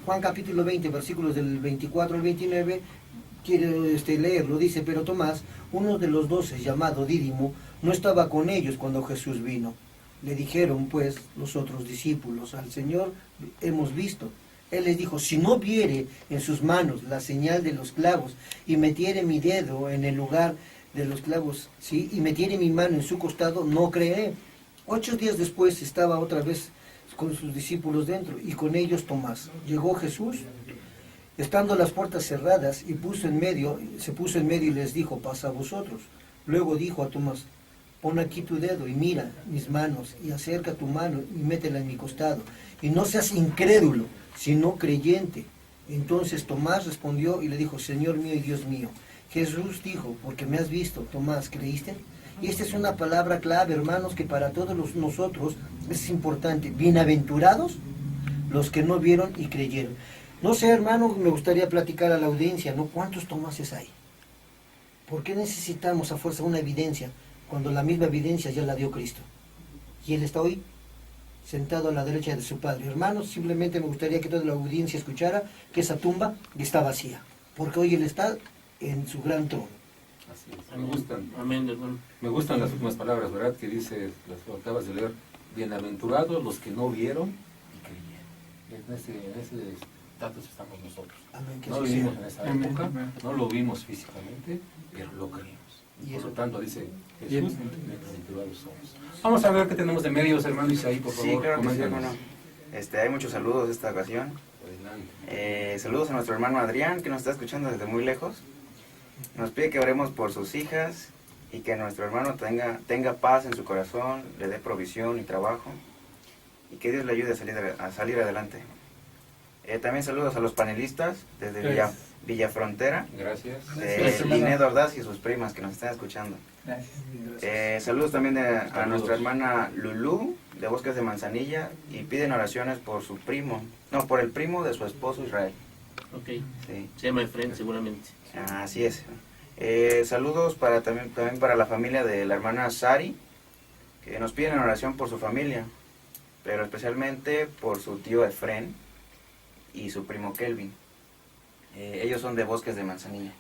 [SPEAKER 5] Juan capítulo 20, versículos del 24 al 29, quiero leerlo, dice, pero Tomás, uno de los 12, llamado Dídimo, no estaba con ellos cuando Jesús vino. Le dijeron pues los otros discípulos, al Señor hemos visto. Él les dijo, si no viere en sus manos la señal de los clavos, y metiere mi dedo en el lugar de los clavos, ¿sí?, y metiere mi mano en su costado, no creeré. 8 días después estaba otra vez con sus discípulos dentro, y con ellos Tomás. Llegó Jesús, estando las puertas cerradas, y se puso en medio y les dijo, pasa a vosotros. Luego dijo a Tomás, pon aquí tu dedo y mira mis manos, y acerca tu mano y métela en mi costado, y no seas incrédulo, sino creyente. Entonces Tomás respondió y le dijo, Señor mío y Dios mío. Jesús dijo, porque me has visto, Tomás, ¿creíste? Y esta es una palabra clave, hermanos, que para todos nosotros es importante. Bienaventurados los que no vieron y creyeron. No sé, hermano, me gustaría platicar a la audiencia, ¿no? ¿Cuántos Tomases hay? ¿Por qué necesitamos a fuerza una evidencia cuando la misma evidencia ya la dio Cristo? Y Él está hoy sentado a la derecha de su Padre. Hermanos, simplemente me gustaría que toda la audiencia escuchara que esa tumba está vacía, porque hoy Él está en su gran trono.
[SPEAKER 2] Así es. Me gustan.
[SPEAKER 3] Amén, hermano.
[SPEAKER 2] Me gustan las últimas palabras, ¿verdad?, que dice, las que acabas de leer, bienaventurados los que no vieron y creyeron. En ese estatus estamos nosotros.
[SPEAKER 5] Amén, que
[SPEAKER 2] No
[SPEAKER 5] así
[SPEAKER 2] vivimos
[SPEAKER 5] sea.
[SPEAKER 2] en esa
[SPEAKER 4] Amén,
[SPEAKER 2] época,
[SPEAKER 4] amén.
[SPEAKER 2] no lo vimos físicamente, pero lo creímos.
[SPEAKER 5] Y
[SPEAKER 2] Por
[SPEAKER 5] eso-
[SPEAKER 2] lo tanto, dice Jesús,
[SPEAKER 4] Bien.
[SPEAKER 2] bienaventurados somos. Vamos a ver qué tenemos de medios, hermano Isaí, por favor.
[SPEAKER 1] Sí, claro que sí,
[SPEAKER 2] coméntanos.
[SPEAKER 1] hermano. Hay muchos saludos esta ocasión.
[SPEAKER 2] Adelante.
[SPEAKER 1] Saludos a nuestro hermano Adrián, que nos está escuchando desde muy lejos. Nos pide que oremos por sus hijas y que nuestro hermano tenga paz en su corazón, le dé provisión y trabajo, y que Dios le ayude a salir adelante. También saludos a los panelistas desde
[SPEAKER 4] Gracias.
[SPEAKER 1] Villa Frontera,
[SPEAKER 2] Gracias.
[SPEAKER 4] Gracias, hermano.
[SPEAKER 1] Linedo Ordaz y sus primas que nos están escuchando.
[SPEAKER 4] Gracias, gracias.
[SPEAKER 1] Saludos también a
[SPEAKER 2] Saludos.
[SPEAKER 1] nuestra hermana Lulú de Bosques de Manzanilla, y piden oraciones por por el primo de su esposo Israel.
[SPEAKER 3] Ok,
[SPEAKER 1] Sí.
[SPEAKER 3] se llama Efraín seguramente.
[SPEAKER 1] Así es. Saludos también para la familia de la hermana Sari, que nos piden oración por su familia, pero especialmente por su tío Efren y su primo Kelvin. Ellos son de Bosques de Manzanilla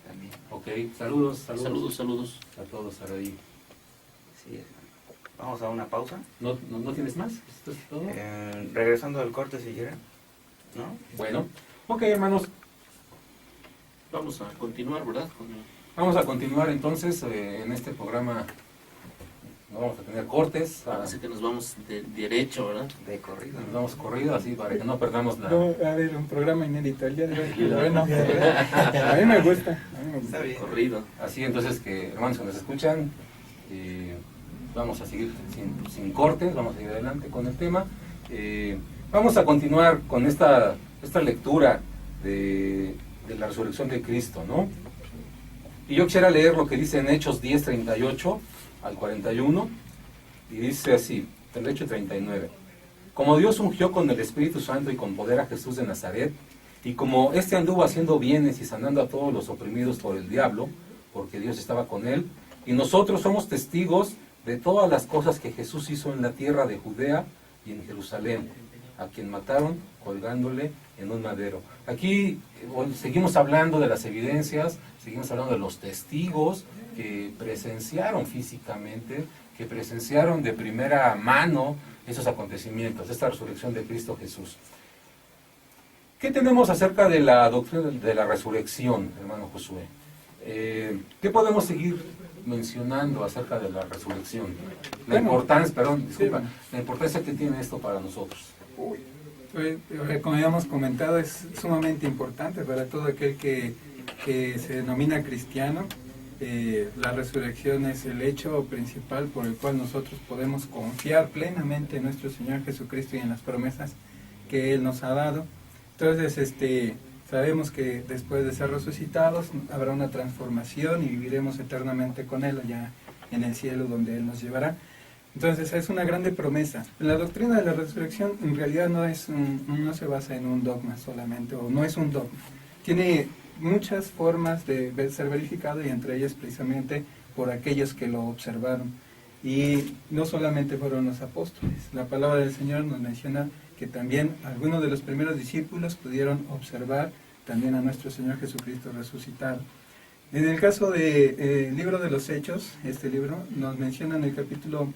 [SPEAKER 1] también.
[SPEAKER 2] Ok, saludos
[SPEAKER 3] Saludos.
[SPEAKER 2] a todos ahí.
[SPEAKER 1] Sí, vamos a una pausa.
[SPEAKER 2] ¿No tienes más? ¿Esto es todo?
[SPEAKER 1] Regresando al corte si quieren, ¿no?
[SPEAKER 2] Bueno, ok, hermanos,
[SPEAKER 3] Vamos a continuar, ¿verdad?
[SPEAKER 2] vamos a continuar entonces en este programa. No vamos a tener cortes,
[SPEAKER 3] Parece que nos vamos de derecho, ¿verdad?
[SPEAKER 1] De corrido.
[SPEAKER 2] nos vamos corrido así para que no perdamos la...
[SPEAKER 4] No, a ver, un programa inédito el día de hoy. Bueno, a mí me gusta.
[SPEAKER 1] Está bien.
[SPEAKER 3] Corrido.
[SPEAKER 2] Así entonces que, hermanos que nos escuchan, vamos a seguir sin cortes, vamos a ir adelante con el tema. Vamos a continuar con esta lectura de la resurrección de Cristo, ¿no? Y yo quisiera leer lo que dice en Hechos 10, 38 al 41, y dice así, del hecho 39. Como Dios ungió con el Espíritu Santo y con poder a Jesús de Nazaret, y como éste anduvo haciendo bienes y sanando a todos los oprimidos por el diablo, porque Dios estaba con él, y nosotros somos testigos de todas las cosas que Jesús hizo en la tierra de Judea y en Jerusalén, a quien mataron colgándole en un madero. Aquí seguimos hablando de las evidencias, seguimos hablando de los testigos que presenciaron físicamente, que presenciaron de primera mano esos acontecimientos, esta resurrección de Cristo Jesús. ¿Qué tenemos acerca de la doctrina de la resurrección, hermano Josué? ¿Qué podemos seguir mencionando acerca de la resurrección? La importancia, la importancia que tiene esto para nosotros.
[SPEAKER 4] Pues, como habíamos comentado, es sumamente importante para todo aquel que se denomina cristiano. La resurrección es el hecho principal por el cual nosotros podemos confiar plenamente en nuestro Señor Jesucristo y en las promesas que Él nos ha dado. Entonces, sabemos que después de ser resucitados habrá una transformación y viviremos eternamente con Él allá en el cielo donde Él nos llevará. Entonces es una grande promesa. La doctrina de la resurrección en realidad no se basa en un dogma solamente, o no es un dogma. Tiene muchas formas de ser verificado y entre ellas precisamente por aquellos que lo observaron. Y no solamente fueron los apóstoles. La palabra del Señor nos menciona que también algunos de los primeros discípulos pudieron observar también a nuestro Señor Jesucristo resucitado. En el caso del libro de los Hechos, este libro nos menciona en el capítulo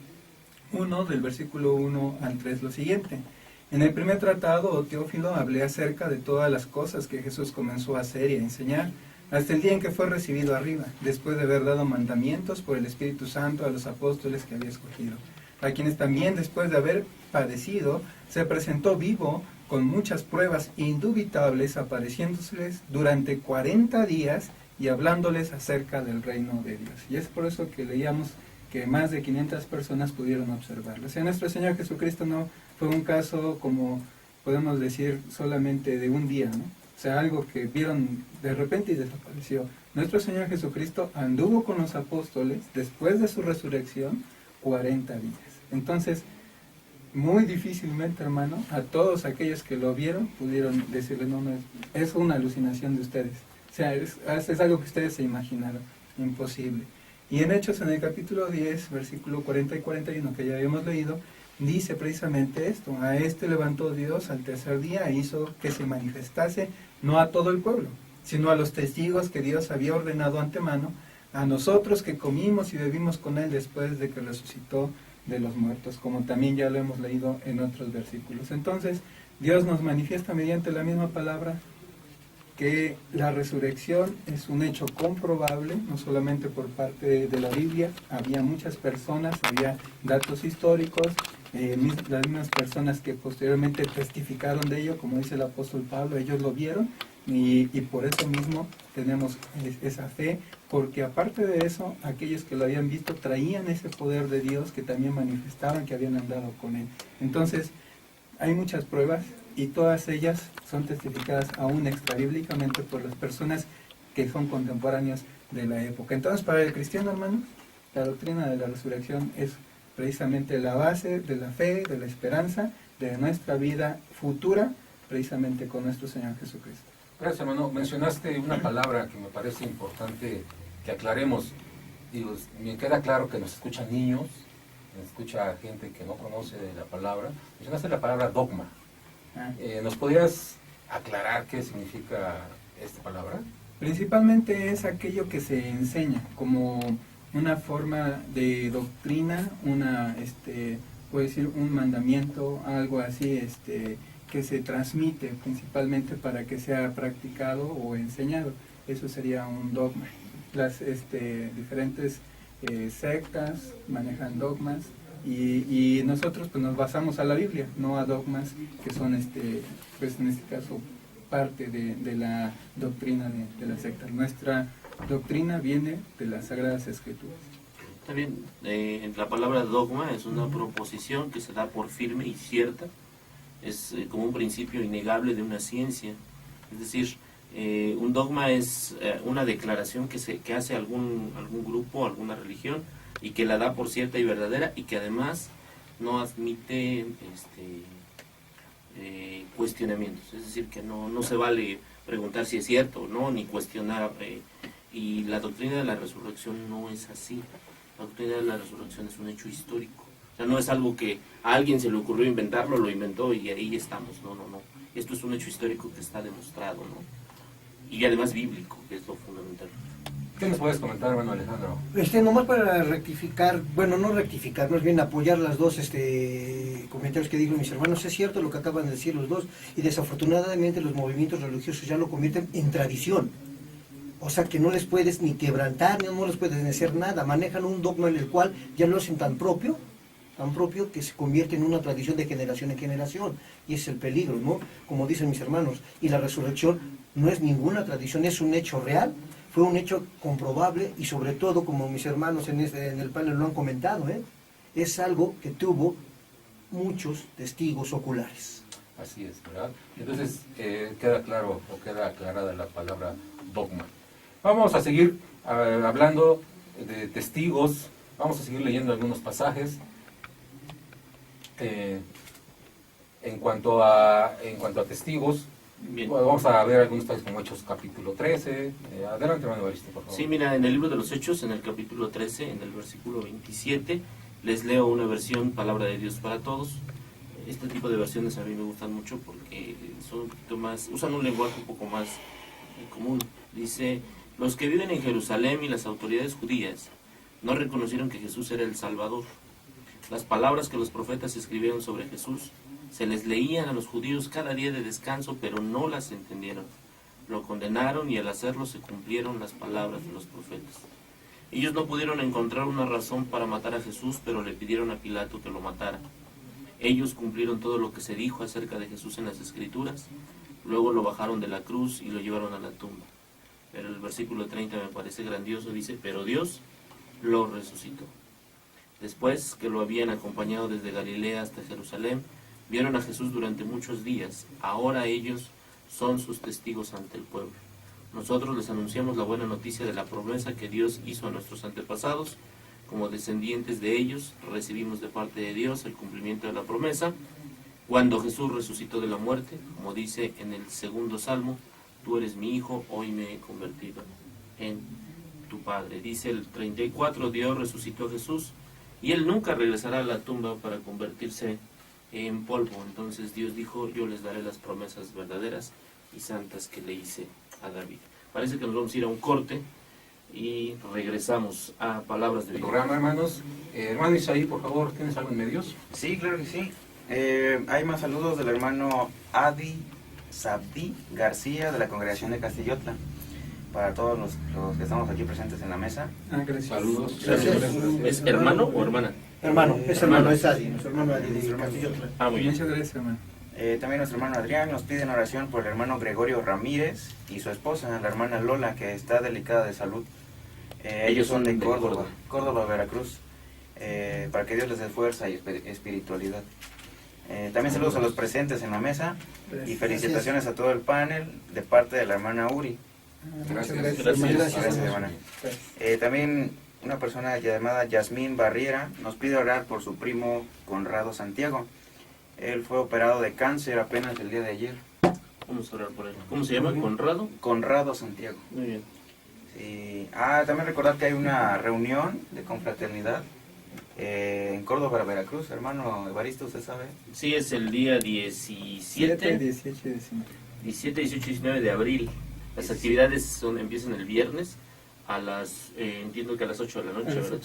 [SPEAKER 4] 1, del versículo 1 al 3, lo siguiente. En el primer tratado, oh Teófilo, hablé acerca de todas las cosas que Jesús comenzó a hacer y a enseñar, hasta el día en que fue recibido arriba, después de haber dado mandamientos por el Espíritu Santo a los apóstoles que había escogido, a quienes también después de haber padecido, se presentó vivo con muchas pruebas indubitables, apareciéndoles durante 40 días y hablándoles acerca del reino de Dios. Y es por eso que leíamos que más de 500 personas pudieron observarlo. O sea, nuestro Señor Jesucristo no fue un caso, como podemos decir, solamente de un día, ¿no? O sea, algo que vieron de repente y desapareció. Nuestro Señor Jesucristo anduvo con los apóstoles después de su resurrección 40 días. Entonces, muy difícilmente, hermano, a todos aquellos que lo vieron pudieron decirle, no, es una alucinación de ustedes. O sea, es algo que ustedes se imaginaron, imposible. Y en Hechos, en el capítulo 10, versículo 40 y 41, que ya habíamos leído, dice precisamente esto: a este levantó Dios al tercer día e hizo que se manifestase no a todo el pueblo, sino a los testigos que Dios había ordenado antemano, a nosotros que comimos y bebimos con Él después de que resucitó de los muertos, como también ya lo hemos leído en otros versículos. Entonces, Dios nos manifiesta mediante la misma palabra que la resurrección es un hecho comprobable, no solamente por parte de la Biblia. Había muchas personas, había datos históricos, las mismas personas que posteriormente testificaron de ello, como dice el apóstol Pablo, ellos lo vieron, y por eso mismo tenemos esa fe, porque aparte de eso, aquellos que lo habían visto traían ese poder de Dios que también manifestaban que habían andado con Él. Entonces, hay muchas pruebas, y todas ellas son testificadas aún extrabíblicamente por las personas que son contemporáneos de la época. Entonces, para el cristiano, hermanos, la doctrina de la resurrección es precisamente la base de la fe, de la esperanza, de nuestra vida futura, precisamente con nuestro Señor Jesucristo.
[SPEAKER 2] Gracias, hermano. Mencionaste una palabra que me parece importante que aclaremos. Digo, me queda claro que nos escuchan niños, nos escucha gente que no conoce la palabra. Mencionaste la palabra dogma. ¿Nos podrías aclarar qué significa esta palabra?
[SPEAKER 4] Principalmente es aquello que se enseña como una forma de doctrina, puede decir un mandamiento, algo así, que se transmite principalmente para que sea practicado o enseñado. Eso sería un dogma. Las diferentes sectas manejan dogmas y nosotros pues nos basamos a la Biblia, no a dogmas que son pues en este caso parte de la doctrina de la secta. Nuestra doctrina viene de las Sagradas Escrituras.
[SPEAKER 3] Está bien, la palabra dogma es una proposición que se da por firme y cierta, es como un principio innegable de una ciencia. Es decir, un dogma es una declaración que hace algún grupo, alguna religión, y que la da por cierta y verdadera, y que además no admite cuestionamientos. Es decir, que no se vale preguntar si es cierto o no, ni cuestionar. Y la doctrina de la resurrección no es así. La doctrina de la resurrección es un hecho histórico. O sea, no es algo que a alguien se le ocurrió inventarlo, lo inventó y ahí estamos. No. Esto es un hecho histórico que está demostrado, ¿no? Y además bíblico, que es lo fundamental.
[SPEAKER 2] ¿Qué nos puedes comentar, hermano Alejandro?
[SPEAKER 5] Nomás para rectificar, bueno, no rectificar, más bien apoyar las dos comentarios que dijeron mis hermanos. Es cierto lo que acaban de decir los dos, y desafortunadamente los movimientos religiosos ya lo convierten en tradición. O sea que no les puedes ni quebrantar, no les puedes hacer nada. Manejan un dogma en el cual ya lo hacen tan propio que se convierte en una tradición de generación en generación. Y ese es el peligro, ¿no? Como dicen mis hermanos. Y la resurrección no es ninguna tradición, es un hecho real. Fue un hecho comprobable y sobre todo, como mis hermanos en el panel lo han comentado, es algo que tuvo muchos testigos oculares.
[SPEAKER 2] Así es, ¿verdad? Entonces queda claro o queda aclarada la palabra dogma. Vamos a seguir hablando de testigos, vamos a seguir leyendo algunos pasajes. En cuanto a testigos,
[SPEAKER 3] Bien.
[SPEAKER 2] vamos a ver algunos pasajes como Hechos capítulo 13. Adelante, hermano Evaristo, por favor.
[SPEAKER 3] Sí, mira, en el libro de los Hechos, en el capítulo 13, en el versículo 27, les leo una versión, Palabra de Dios para Todos. Este tipo de versiones a mí me gustan mucho porque son un poquito más, usan un lenguaje un poco más común. Dice: los que viven en Jerusalén y las autoridades judías no reconocieron que Jesús era el Salvador. Las palabras que los profetas escribieron sobre Jesús se les leían a los judíos cada día de descanso, pero no las entendieron. Lo condenaron y al hacerlo se cumplieron las palabras de los profetas. Ellos no pudieron encontrar una razón para matar a Jesús, pero le pidieron a Pilato que lo matara. Ellos cumplieron todo lo que se dijo acerca de Jesús en las Escrituras. Luego lo bajaron de la cruz y lo llevaron a la tumba. Pero el versículo 30 me parece grandioso, dice: pero Dios lo resucitó. Después que lo habían acompañado desde Galilea hasta Jerusalén, vieron a Jesús durante muchos días. Ahora ellos son sus testigos ante el pueblo. Nosotros les anunciamos la buena noticia de la promesa que Dios hizo a nuestros antepasados. Como descendientes de ellos, recibimos de parte de Dios el cumplimiento de la promesa. Cuando Jesús resucitó de la muerte, como dice en el 2 Salmo: tú eres mi hijo, hoy me he convertido en tu padre. Dice el 34, Dios resucitó a Jesús y él nunca regresará a la tumba para convertirse en polvo. Entonces Dios dijo: yo les daré las promesas verdaderas y santas que le hice a David. Parece que nos vamos a ir a un corte y regresamos a Palabras de Vida.
[SPEAKER 2] Programa, hermanos. Hermano Isaí, por favor, ¿tienes algo en medios?
[SPEAKER 1] Sí, claro que sí. Hay más saludos del hermano Adi Sabdi García de la Congregación de Castillotla, para todos los que estamos aquí presentes en la mesa.
[SPEAKER 4] Gracias.
[SPEAKER 2] Saludos.
[SPEAKER 5] Gracias.
[SPEAKER 3] ¿Es hermano o hermana?
[SPEAKER 5] Hermano, es hermano, es Adi, nuestro hermano Adi de Castillotla.
[SPEAKER 3] Muy bien.
[SPEAKER 4] Muchas gracias, hermano.
[SPEAKER 1] También nuestro hermano Adrián nos pide una oración por el hermano Gregorio Ramírez y su esposa, la hermana Lola, que está delicada de salud. Ellos son de Córdoba, Veracruz, para que Dios les dé fuerza y espiritualidad. También saludos a los presentes en la mesa y felicitaciones a todo el panel de parte de la hermana Uri.
[SPEAKER 4] Muchas
[SPEAKER 2] Gracias.
[SPEAKER 1] Gracias, hermana. También una persona llamada Yasmín Barriera nos pide orar por su primo Conrado Santiago. Él fue operado de cáncer apenas el día de ayer.
[SPEAKER 3] Vamos a orar por él. ¿Cómo se llama? ¿Conrado?
[SPEAKER 1] Conrado Santiago.
[SPEAKER 3] Muy bien.
[SPEAKER 1] Sí. También recordar que hay una reunión de confraternidad en Córdoba, Veracruz. Hermano Evaristo, ¿usted sabe?
[SPEAKER 3] Sí, es el día
[SPEAKER 4] 7,
[SPEAKER 3] 17,
[SPEAKER 4] 18 y 19.
[SPEAKER 3] 17, 18 y 19 de abril. Las actividades empiezan el viernes a las, entiendo que a las 8 de la noche, ¿verdad?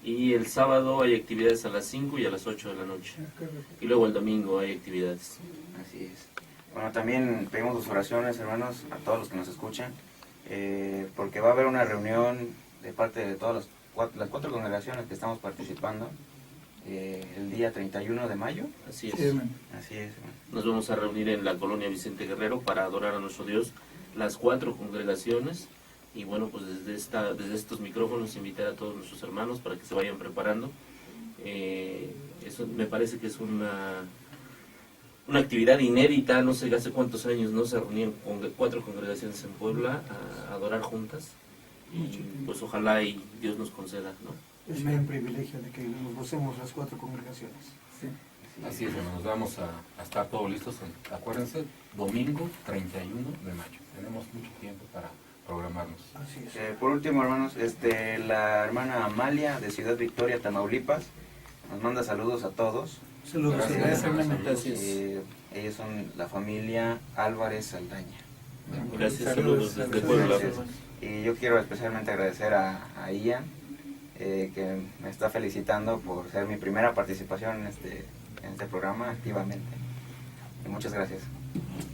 [SPEAKER 3] Y el sábado hay actividades a las 5 y a las 8 de la noche. Y luego el domingo hay actividades.
[SPEAKER 1] Así es. Bueno, también pedimos sus oraciones, hermanos, a todos los que nos escuchan, porque va a haber una reunión de parte de todas las cuatro congregaciones que estamos participando el día 31 de mayo.
[SPEAKER 3] Así es.
[SPEAKER 4] Sí, hermano.
[SPEAKER 1] Así es, hermano.
[SPEAKER 3] Nos vamos a reunir en la colonia Vicente Guerrero para adorar a nuestro Dios, las 4 congregaciones. Y bueno, pues desde estos micrófonos invitar a todos nuestros hermanos para que se vayan preparando. Eso me parece que es una actividad inédita, no sé hace cuántos años no se reunían 4 congregaciones en Puebla a adorar juntas. Y pues ojalá y Dios nos conceda, ¿no?
[SPEAKER 5] Es un privilegio de que nos gocemos las 4 congregaciones.
[SPEAKER 4] Sí.
[SPEAKER 2] Así es, hermanos, vamos a estar todos listos, acuérdense, domingo 31 de mayo. Tenemos mucho tiempo para programarnos.
[SPEAKER 5] Así es.
[SPEAKER 1] Por último, hermanos, la hermana Amalia de Ciudad Victoria, Tamaulipas, nos manda saludos a todos.
[SPEAKER 5] Saludos.
[SPEAKER 2] Gracias.
[SPEAKER 3] Gracias.
[SPEAKER 1] Ellos son la familia Álvarez Saldaña.
[SPEAKER 3] Gracias, saludos desde Puebla.
[SPEAKER 1] Gracias. Y yo quiero especialmente agradecer a Ian, que me está felicitando por ser mi primera participación en este programa activamente. Y muchas gracias.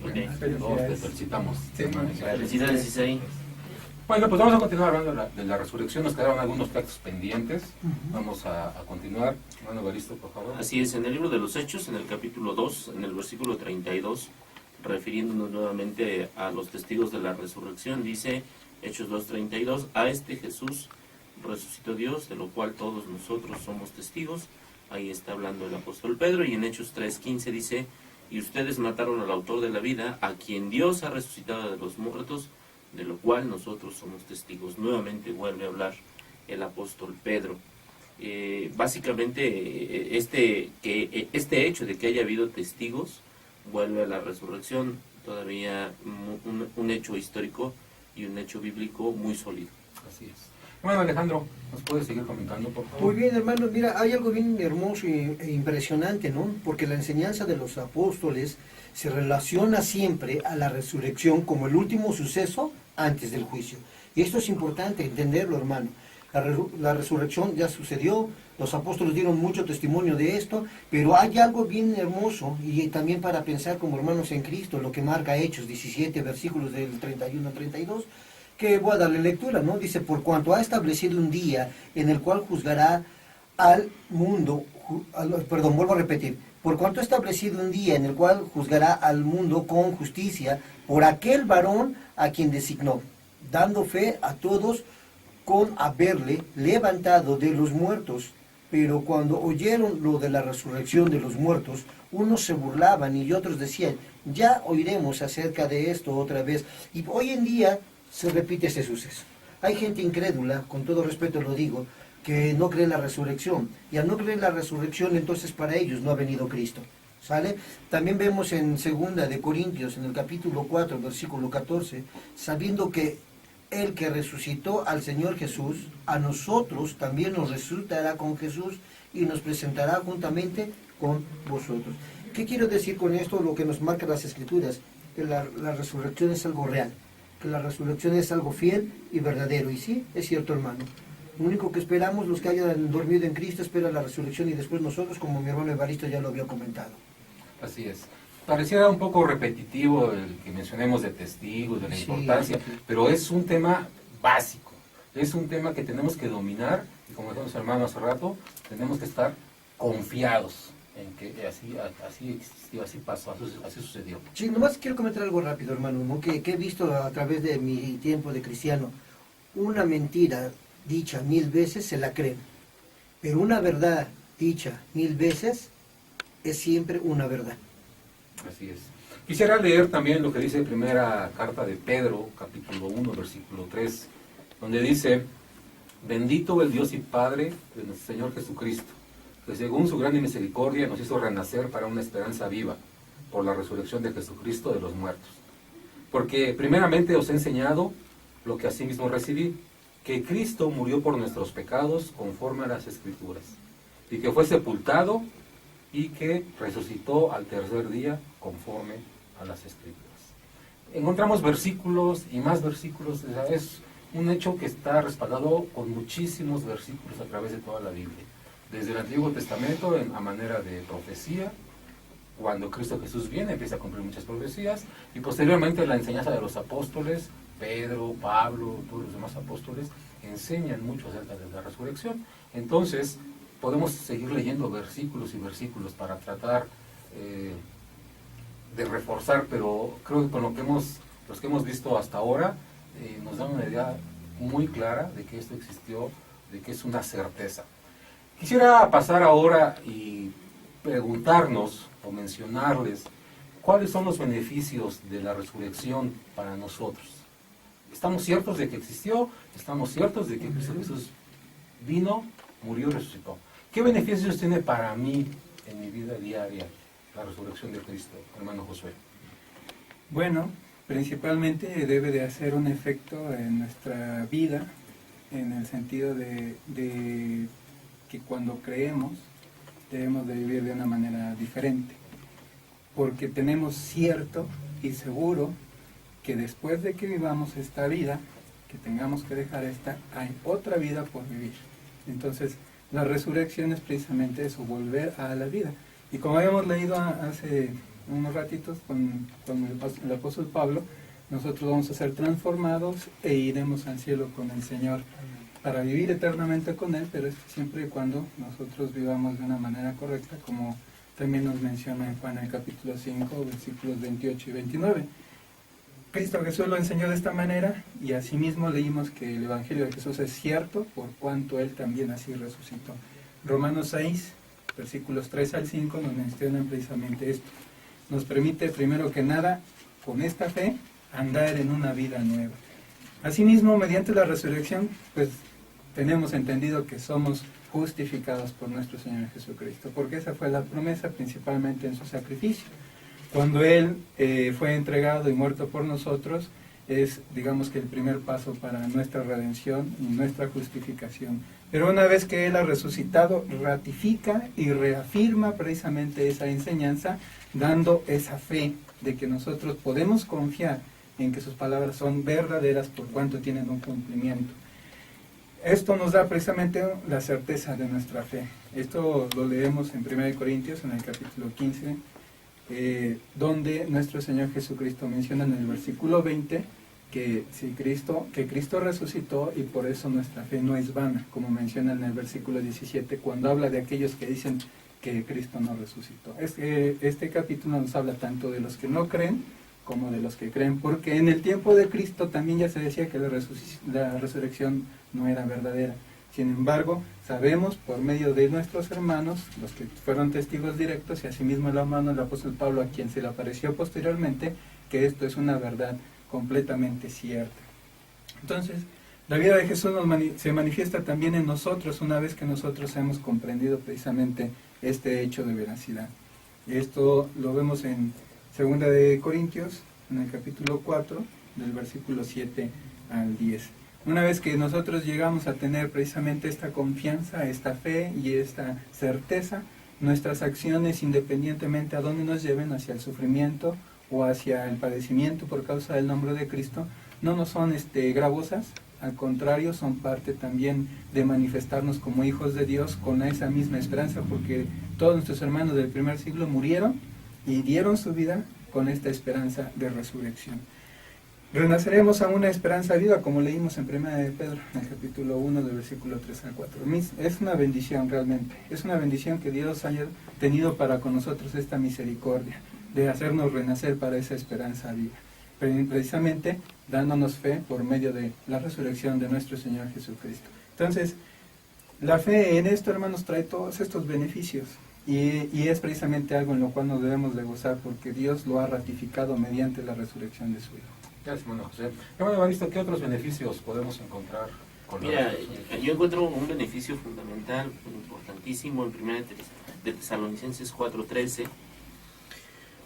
[SPEAKER 3] Ok.
[SPEAKER 2] Todos te felicitamos.
[SPEAKER 4] Sí,
[SPEAKER 2] hermano.
[SPEAKER 3] Felicidades, Isaí.
[SPEAKER 2] Bueno, pues vamos a continuar hablando de la resurrección. Nos quedaron algunos textos pendientes. Vamos a continuar. Hermano Evaristo, por favor.
[SPEAKER 3] Así es, en el libro de los Hechos, en el capítulo 2, en el versículo 32, refiriéndonos nuevamente a los testigos de la resurrección, dice Hechos 2:32, a este Jesús resucitó Dios, de lo cual todos nosotros somos testigos. Ahí está hablando el apóstol Pedro. Y en Hechos 3:15 dice, y ustedes mataron al autor de la vida, a quien Dios ha resucitado de los muertos, de lo cual nosotros somos testigos. Nuevamente vuelve a hablar el apóstol Pedro. Básicamente este hecho de que haya habido testigos vuelve a la resurrección, todavía un hecho histórico y un hecho bíblico muy sólido.
[SPEAKER 2] Así es. Bueno, Alejandro, ¿nos puedes seguir comentando, por favor?
[SPEAKER 5] Muy bien, hermano. Mira, hay algo bien hermoso e impresionante, ¿no? Porque la enseñanza de los apóstoles se relaciona siempre a la resurrección como el último suceso antes del juicio. Y esto es importante entenderlo, hermano. La resurrección ya sucedió, los apóstoles dieron mucho testimonio de esto, pero hay algo bien hermoso y también para pensar como hermanos en Cristo, lo que marca Hechos 17, versículos del 31 al 32, que voy a darle lectura, ¿no? Dice, por cuanto ha establecido un día en el cual juzgará al mundo, vuelvo a repetir, por cuanto ha establecido un día en el cual juzgará al mundo con justicia por aquel varón a quien designó, dando fe a todos con haberle levantado de los muertos. Pero cuando oyeron lo de la resurrección de los muertos, unos se burlaban y otros decían, ya oiremos acerca de esto otra vez. Y hoy en día se repite ese suceso. Hay gente incrédula, con todo respeto lo digo, que no cree en la resurrección. Y al no creer en la resurrección, entonces para ellos no ha venido Cristo. ¿Sale? También vemos en 2 de Corintios, en el capítulo 4, versículo 14, sabiendo que el que resucitó al Señor Jesús, a nosotros también nos resucitará con Jesús y nos presentará juntamente con vosotros. ¿Qué quiero decir con esto? Lo que nos marca las Escrituras, que la resurrección es algo real, que la resurrección es algo fiel y verdadero. Y sí, es cierto, hermano. Lo único que esperamos, los que hayan dormido en Cristo, esperan la resurrección y después nosotros, como mi hermano Evaristo ya lo había comentado.
[SPEAKER 2] Así es. Pareciera un poco repetitivo el que mencionemos de testigos, de la importancia,
[SPEAKER 5] sí.
[SPEAKER 2] pero es un tema básico, es un tema que tenemos que dominar y como decíamos hermanos hace rato, tenemos que estar confiados en que así existió, así pasó, así sucedió.
[SPEAKER 5] Sí, nomás quiero comentar algo rápido, hermano, ¿no? que he visto a través de mi tiempo de cristiano. Una mentira dicha 1000 veces se la creen, pero una verdad dicha 1000 veces es siempre una verdad.
[SPEAKER 2] Así es. Quisiera leer también lo que dice primera carta de Pedro, capítulo 1, versículo 3, donde dice, bendito el Dios y Padre de nuestro Señor Jesucristo, que según su grande misericordia nos hizo renacer para una esperanza viva, por la resurrección de Jesucristo de los muertos. Porque primeramente os he enseñado lo que asimismo recibí, que Cristo murió por nuestros pecados conforme a las Escrituras, y que fue sepultado y que resucitó al tercer día conforme a las Escrituras. encontramos versículos y más versículos. O sea, es un hecho que está respaldado con muchísimos versículos a través de toda la Biblia. Desde el Antiguo Testamento, a manera de profecía, cuando Cristo Jesús viene, empieza a cumplir muchas profecías, y posteriormente la enseñanza de los apóstoles, Pedro, Pablo, todos los demás apóstoles, enseñan mucho acerca de la resurrección. Entonces, podemos seguir leyendo versículos y versículos para tratar de reforzar, pero creo que con los que hemos visto hasta ahora, nos dan una idea muy clara de que esto existió, de que es una certeza. Quisiera pasar ahora y preguntarnos o mencionarles cuáles son los beneficios de la resurrección para nosotros. ¿Estamos ciertos de que existió? ¿Estamos ciertos de que Cristo Jesús vino, murió y resucitó? ¿Qué beneficios tiene para mí en mi vida diaria la resurrección de Cristo, hermano Josué?
[SPEAKER 4] Bueno, principalmente debe de hacer un efecto en nuestra vida, en el sentido de que cuando creemos debemos de vivir de una manera diferente, porque tenemos cierto y seguro que después de que vivamos esta vida, que tengamos que dejar esta, hay otra vida por vivir. Entonces, la resurrección es precisamente eso, volver a la vida. Y como habíamos leído hace unos ratitos con el apóstol Pablo, nosotros vamos a ser transformados e iremos al cielo con el Señor para vivir eternamente con Él, pero es siempre y cuando nosotros vivamos de una manera correcta, como también nos menciona en Juan el capítulo 5, versículos 28 y 29. Cristo Jesús lo enseñó de esta manera, y asimismo leímos que el Evangelio de Jesús es cierto, por cuanto Él también así resucitó. Romanos 6, versículos 3 al 5 nos mencionan precisamente esto. Nos permite, primero que nada, con esta fe, andar en una vida nueva. Asimismo, mediante la resurrección, pues tenemos entendido que somos justificados por nuestro Señor Jesucristo, porque esa fue la promesa principalmente en su sacrificio. Cuando Él fue entregado y muerto por nosotros, es, digamos que el primer paso para nuestra redención y nuestra justificación. Pero una vez que Él ha resucitado, ratifica y reafirma precisamente esa enseñanza, dando esa fe de que nosotros podemos confiar en que sus palabras son verdaderas por cuanto tienen un cumplimiento. Esto nos da precisamente la certeza de nuestra fe. Esto lo leemos en 1 Corintios, en el capítulo 15, donde nuestro Señor Jesucristo menciona en el versículo 20 que Cristo resucitó y por eso nuestra fe no es vana, como menciona en el versículo 17, cuando habla de aquellos que dicen que Cristo no resucitó. Este capítulo nos habla tanto de los que no creen como de los que creen, porque en el tiempo de Cristo también ya se decía que la resurrección no era verdadera. Sin embargo, sabemos por medio de nuestros hermanos, los que fueron testigos directos, y asimismo el hermano del apóstol Pablo, a quien se le apareció posteriormente, que esto es una verdad completamente cierta. Entonces, la vida de Jesús se manifiesta también en nosotros una vez que nosotros hemos comprendido precisamente este hecho de veracidad. Esto lo vemos en 2 de Corintios, en el capítulo 4, del versículo 7 al 10. Una vez que nosotros llegamos a tener precisamente esta confianza, esta fe y esta certeza, nuestras acciones, independientemente a dónde nos lleven, hacia el sufrimiento o hacia el padecimiento por causa del nombre de Cristo, no nos son gravosas, al contrario, son parte también de manifestarnos como hijos de Dios con esa misma esperanza, porque todos nuestros hermanos del primer siglo murieron y dieron su vida con esta esperanza de resurrección. Renaceremos a una esperanza viva, como leímos en 1 de Pedro, en el capítulo 1, del versículo 3 al 4. Es una bendición realmente, es una bendición que Dios haya tenido para con nosotros esta misericordia, de hacernos renacer para esa esperanza viva, precisamente dándonos fe por medio de la resurrección de nuestro Señor Jesucristo. Entonces, la fe en esto, hermanos, trae todos estos beneficios, y es precisamente algo en lo cual nos debemos de gozar, porque Dios lo ha ratificado mediante la resurrección de su Hijo.
[SPEAKER 2] Gracias, hermano José. Hermano Evaristo, ¿qué otros beneficios podemos encontrar con la resurrección?
[SPEAKER 3] Yo encuentro un beneficio fundamental, importantísimo, en 1 de Tesalonicenses 4:13,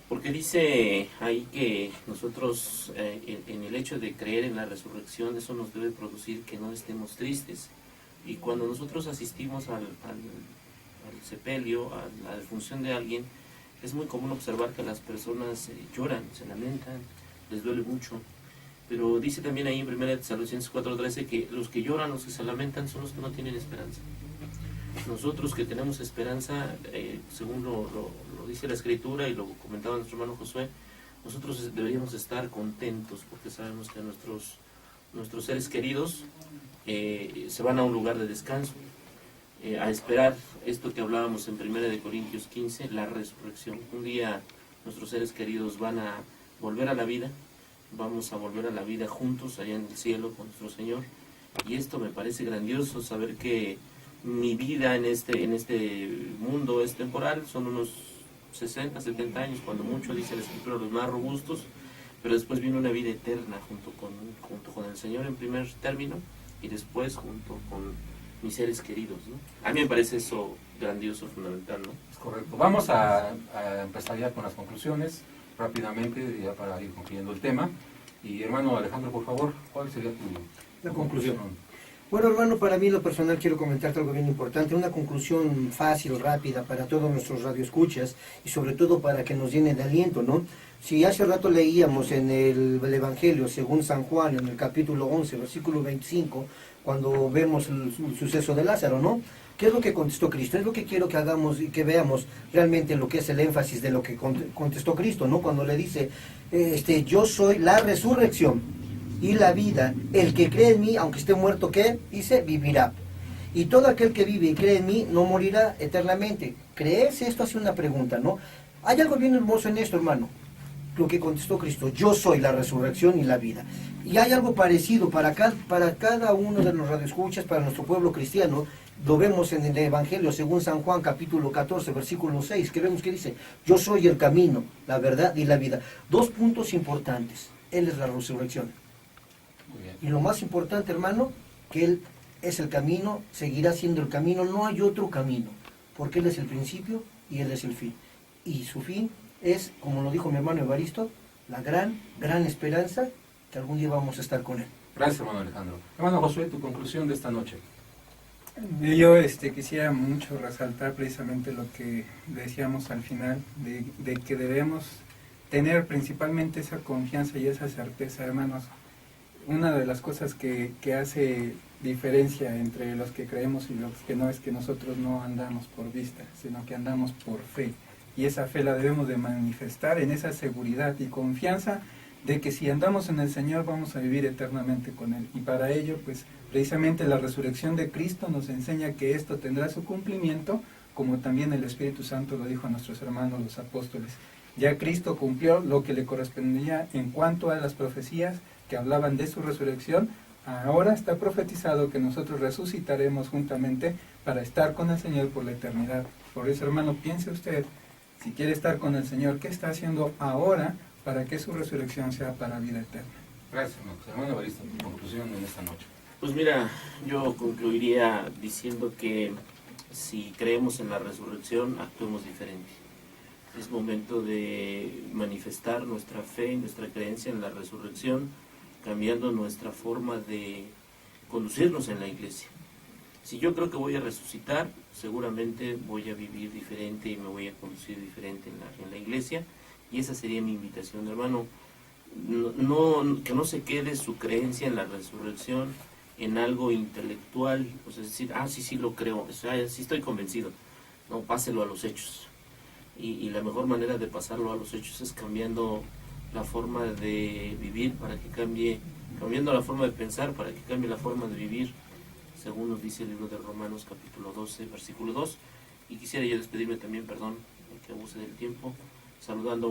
[SPEAKER 3] porque dice ahí que nosotros, en el hecho de creer en la resurrección, eso nos debe producir que no estemos tristes. Y cuando nosotros asistimos al sepelio, a la defunción de alguien, es muy común observar que las personas lloran, se lamentan, les duele mucho. Pero dice también ahí en 1 Tesalonicenses 4:13 que los que lloran, los que se lamentan, son los que no tienen esperanza. Nosotros que tenemos esperanza, según lo dice la Escritura y lo comentaba nuestro hermano Josué, nosotros deberíamos estar contentos porque sabemos que nuestros seres queridos se van a un lugar de descanso, a esperar esto que hablábamos en 1 Corintios 15, la resurrección. Un día nuestros seres queridos van a volver a la vida, vamos a volver a la vida juntos allá en el cielo con nuestro Señor, y esto me parece grandioso, saber que mi vida en este mundo es temporal, son unos 60, 70 años, cuando mucho, dice la Escritura, los más robustos, pero después viene una vida eterna junto con el Señor en primer término, y después junto con mis seres queridos, ¿no? A mí me parece eso grandioso, fundamental, ¿no?
[SPEAKER 2] Es correcto. Vamos a empezar ya con las conclusiones, rápidamente, ya para ir concluyendo el tema. Y hermano Alejandro, por favor, ¿cuál sería tu
[SPEAKER 5] La conclusión. Bueno, hermano, para mí, lo personal, quiero comentarte algo bien importante, una conclusión fácil, rápida para todos nuestros radioescuchas y sobre todo para que nos llene de aliento, ¿no? Si hace rato leíamos en el Evangelio según San Juan, en el capítulo 11, versículo 25, cuando vemos el suceso de Lázaro, ¿no? ¿Qué es lo que contestó Cristo? Es lo que quiero que hagamos y que veamos realmente lo que es el énfasis de lo que contestó Cristo, ¿no? Cuando le dice, yo soy la resurrección y la vida, el que cree en mí, aunque esté muerto, ¿qué? Dice, vivirá. Y todo aquel que vive y cree en mí, no morirá eternamente. ¿Crees? Esto hace una pregunta, ¿no? Hay algo bien hermoso en esto, hermano. Lo que contestó Cristo, yo soy la resurrección y la vida. Y hay algo parecido para cada uno de los radioescuchas, para nuestro pueblo cristiano. Lo vemos en el Evangelio según San Juan, capítulo 14, versículo 6, que vemos que dice, yo soy el camino, la verdad y la vida. Dos puntos importantes. Él es la resurrección.
[SPEAKER 2] Muy bien.
[SPEAKER 5] Y lo más importante, hermano, que Él es el camino, seguirá siendo el camino, no hay otro camino, porque Él es el principio y Él es el fin. Y su fin es, como lo dijo mi hermano Evaristo, la gran esperanza que algún día vamos a estar con Él.
[SPEAKER 2] Gracias, hermano Alejandro. Hermano Josué, tu conclusión de esta noche.
[SPEAKER 4] Yo quisiera mucho resaltar precisamente lo que decíamos al final, de que debemos tener principalmente esa confianza y esa certeza, hermanos. Una de las cosas que hace diferencia entre los que creemos y los que no es que nosotros no andamos por vista, sino que andamos por fe. Y esa fe la debemos de manifestar en esa seguridad y confianza de que si andamos en el Señor vamos a vivir eternamente con Él. Y para ello, pues precisamente la resurrección de Cristo nos enseña que esto tendrá su cumplimiento, como también el Espíritu Santo lo dijo a nuestros hermanos los apóstoles. Ya Cristo cumplió lo que le correspondía en cuanto a las profecías que hablaban de su resurrección. Ahora está profetizado que nosotros resucitaremos juntamente para estar con el Señor por la eternidad. Por eso, hermano, piense usted, si quiere estar con el Señor, ¿qué está haciendo ahora para que su resurrección sea para vida eterna?
[SPEAKER 2] Gracias, hermano. Hermano Evaristo, tu conclusión en esta noche.
[SPEAKER 3] Pues mira, yo concluiría diciendo que si creemos en la resurrección, actuemos diferente. Es momento de manifestar nuestra fe y nuestra creencia en la resurrección, cambiando nuestra forma de conducirnos en la iglesia. Si yo creo que voy a resucitar, seguramente voy a vivir diferente y me voy a conducir diferente en la iglesia, y esa sería mi invitación, hermano. Que no se quede su creencia en la resurrección en algo intelectual, pues es decir, sí lo creo, sí estoy convencido. No, páselo a los hechos. Y la mejor manera de pasarlo a los hechos es cambiando la forma de vivir para que cambie, cambiando la forma de pensar para que cambie la forma de vivir, según nos dice el libro de Romanos capítulo 12, versículo 2. Y quisiera yo despedirme también, perdón, que abuse del tiempo, saludando a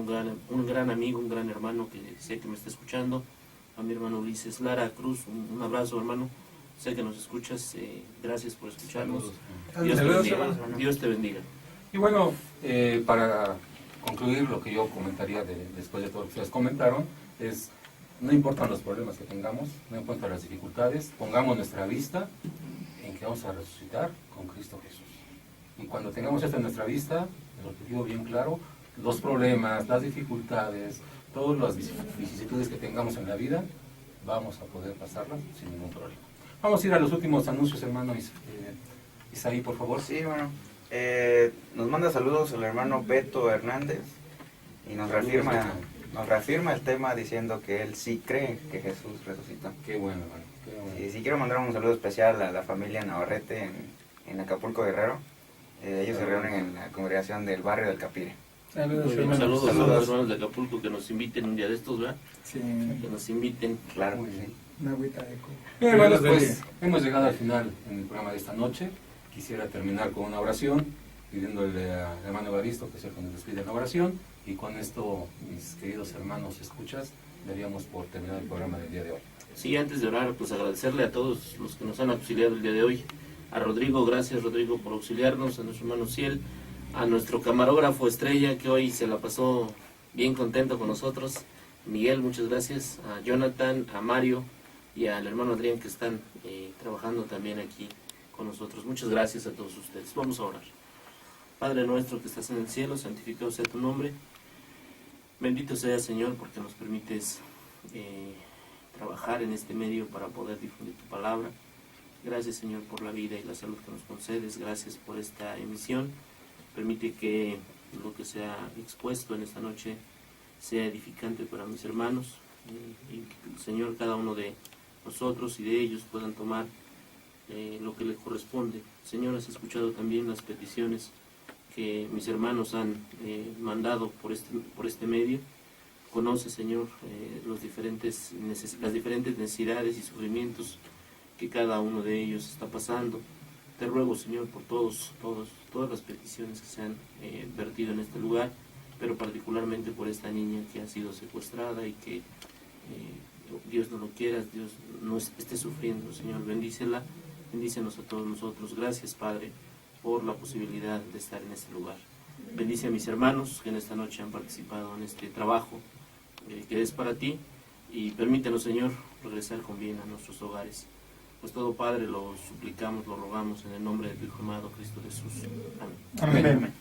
[SPEAKER 3] un gran amigo, un gran hermano que sé que me está escuchando, a mi hermano Ulises Lara Cruz. Un abrazo, hermano, sé que nos escuchas, gracias por escucharnos. Dios te bendiga.
[SPEAKER 2] Y bueno, para concluir lo que yo comentaría después de todo lo que ustedes comentaron, es, no importan los problemas que tengamos, no importan las dificultades, pongamos nuestra vista en que vamos a resucitar con Cristo Jesús. Y cuando tengamos esto en nuestra vista, el objetivo bien claro, los problemas, las dificultades, todas las vicisitudes que tengamos en la vida, vamos a poder pasarlas sin ningún problema. Vamos a ir a los últimos anuncios, hermano Isaí, por favor.
[SPEAKER 1] Sí, bueno. Nos manda saludos el hermano Beto Hernández y nos reafirma nos reafirma el tema diciendo que él sí cree que Jesús resucitó.
[SPEAKER 2] Qué bueno, hermano. Qué bueno.
[SPEAKER 1] Y sí quiero mandar un saludo especial a la familia Navarrete en Acapulco, Guerrero. Ellos se reúnen en la congregación del barrio del Capire.
[SPEAKER 4] Saludos,
[SPEAKER 3] Muy bien,
[SPEAKER 4] hermanos.
[SPEAKER 3] saludos a los hermanos de Acapulco que nos inviten un día de estos, ¿verdad?
[SPEAKER 4] Sí,
[SPEAKER 3] Que nos inviten.
[SPEAKER 1] Claro,
[SPEAKER 2] Muy
[SPEAKER 1] sí.
[SPEAKER 2] bien.
[SPEAKER 4] una agüita de coco.
[SPEAKER 2] Bien, hermanos,
[SPEAKER 4] Dios
[SPEAKER 2] pues
[SPEAKER 4] bendiga.
[SPEAKER 2] hemos llegado al final en el programa de esta noche. Quisiera terminar con una oración, pidiéndole al hermano Evaristo que sea el que nos despide en la oración. Y con esto, mis queridos hermanos escuchas, daríamos por terminado el programa del día de hoy.
[SPEAKER 3] Sí, antes de orar, pues agradecerle a todos los que nos han auxiliado el día de hoy. A Rodrigo, gracias Rodrigo por auxiliarnos, a nuestro hermano Ciel, a nuestro camarógrafo Estrella, que hoy se la pasó bien contento con nosotros. Miguel, muchas gracias. A Jonathan, a Mario y al hermano Adrián, que están trabajando también aquí con nosotros. Muchas gracias a todos ustedes. Vamos a orar. Padre nuestro que estás en el cielo, santificado sea tu nombre. Bendito sea, Señor, porque nos permites trabajar en este medio para poder difundir tu palabra. Gracias, Señor, por la vida y la salud que nos concedes. Gracias por esta emisión. Permite que lo que sea expuesto en esta noche sea edificante para mis hermanos. Y Señor, cada uno de nosotros y de ellos puedan tomar lo que les corresponde. Señor, has escuchado también las peticiones que mis hermanos han mandado por este medio. Conoce, Señor, las diferentes necesidades y sufrimientos que cada uno de ellos está pasando. Te ruego, Señor, por todas las peticiones que se han vertido en este lugar, pero particularmente por esta niña que ha sido secuestrada y que Dios no lo quiera, Dios no esté sufriendo. Señor, bendícela, bendícenos a todos nosotros. Gracias, Padre, por la posibilidad de estar en este lugar. Bendice a mis hermanos que en esta noche han participado en este trabajo que es para ti, y permítenos, Señor, regresar con bien a nuestros hogares. Pues todo, Padre, lo suplicamos, lo rogamos en el nombre de tu Hijo amado Cristo Jesús. Amén.
[SPEAKER 4] Amén.
[SPEAKER 1] Amén.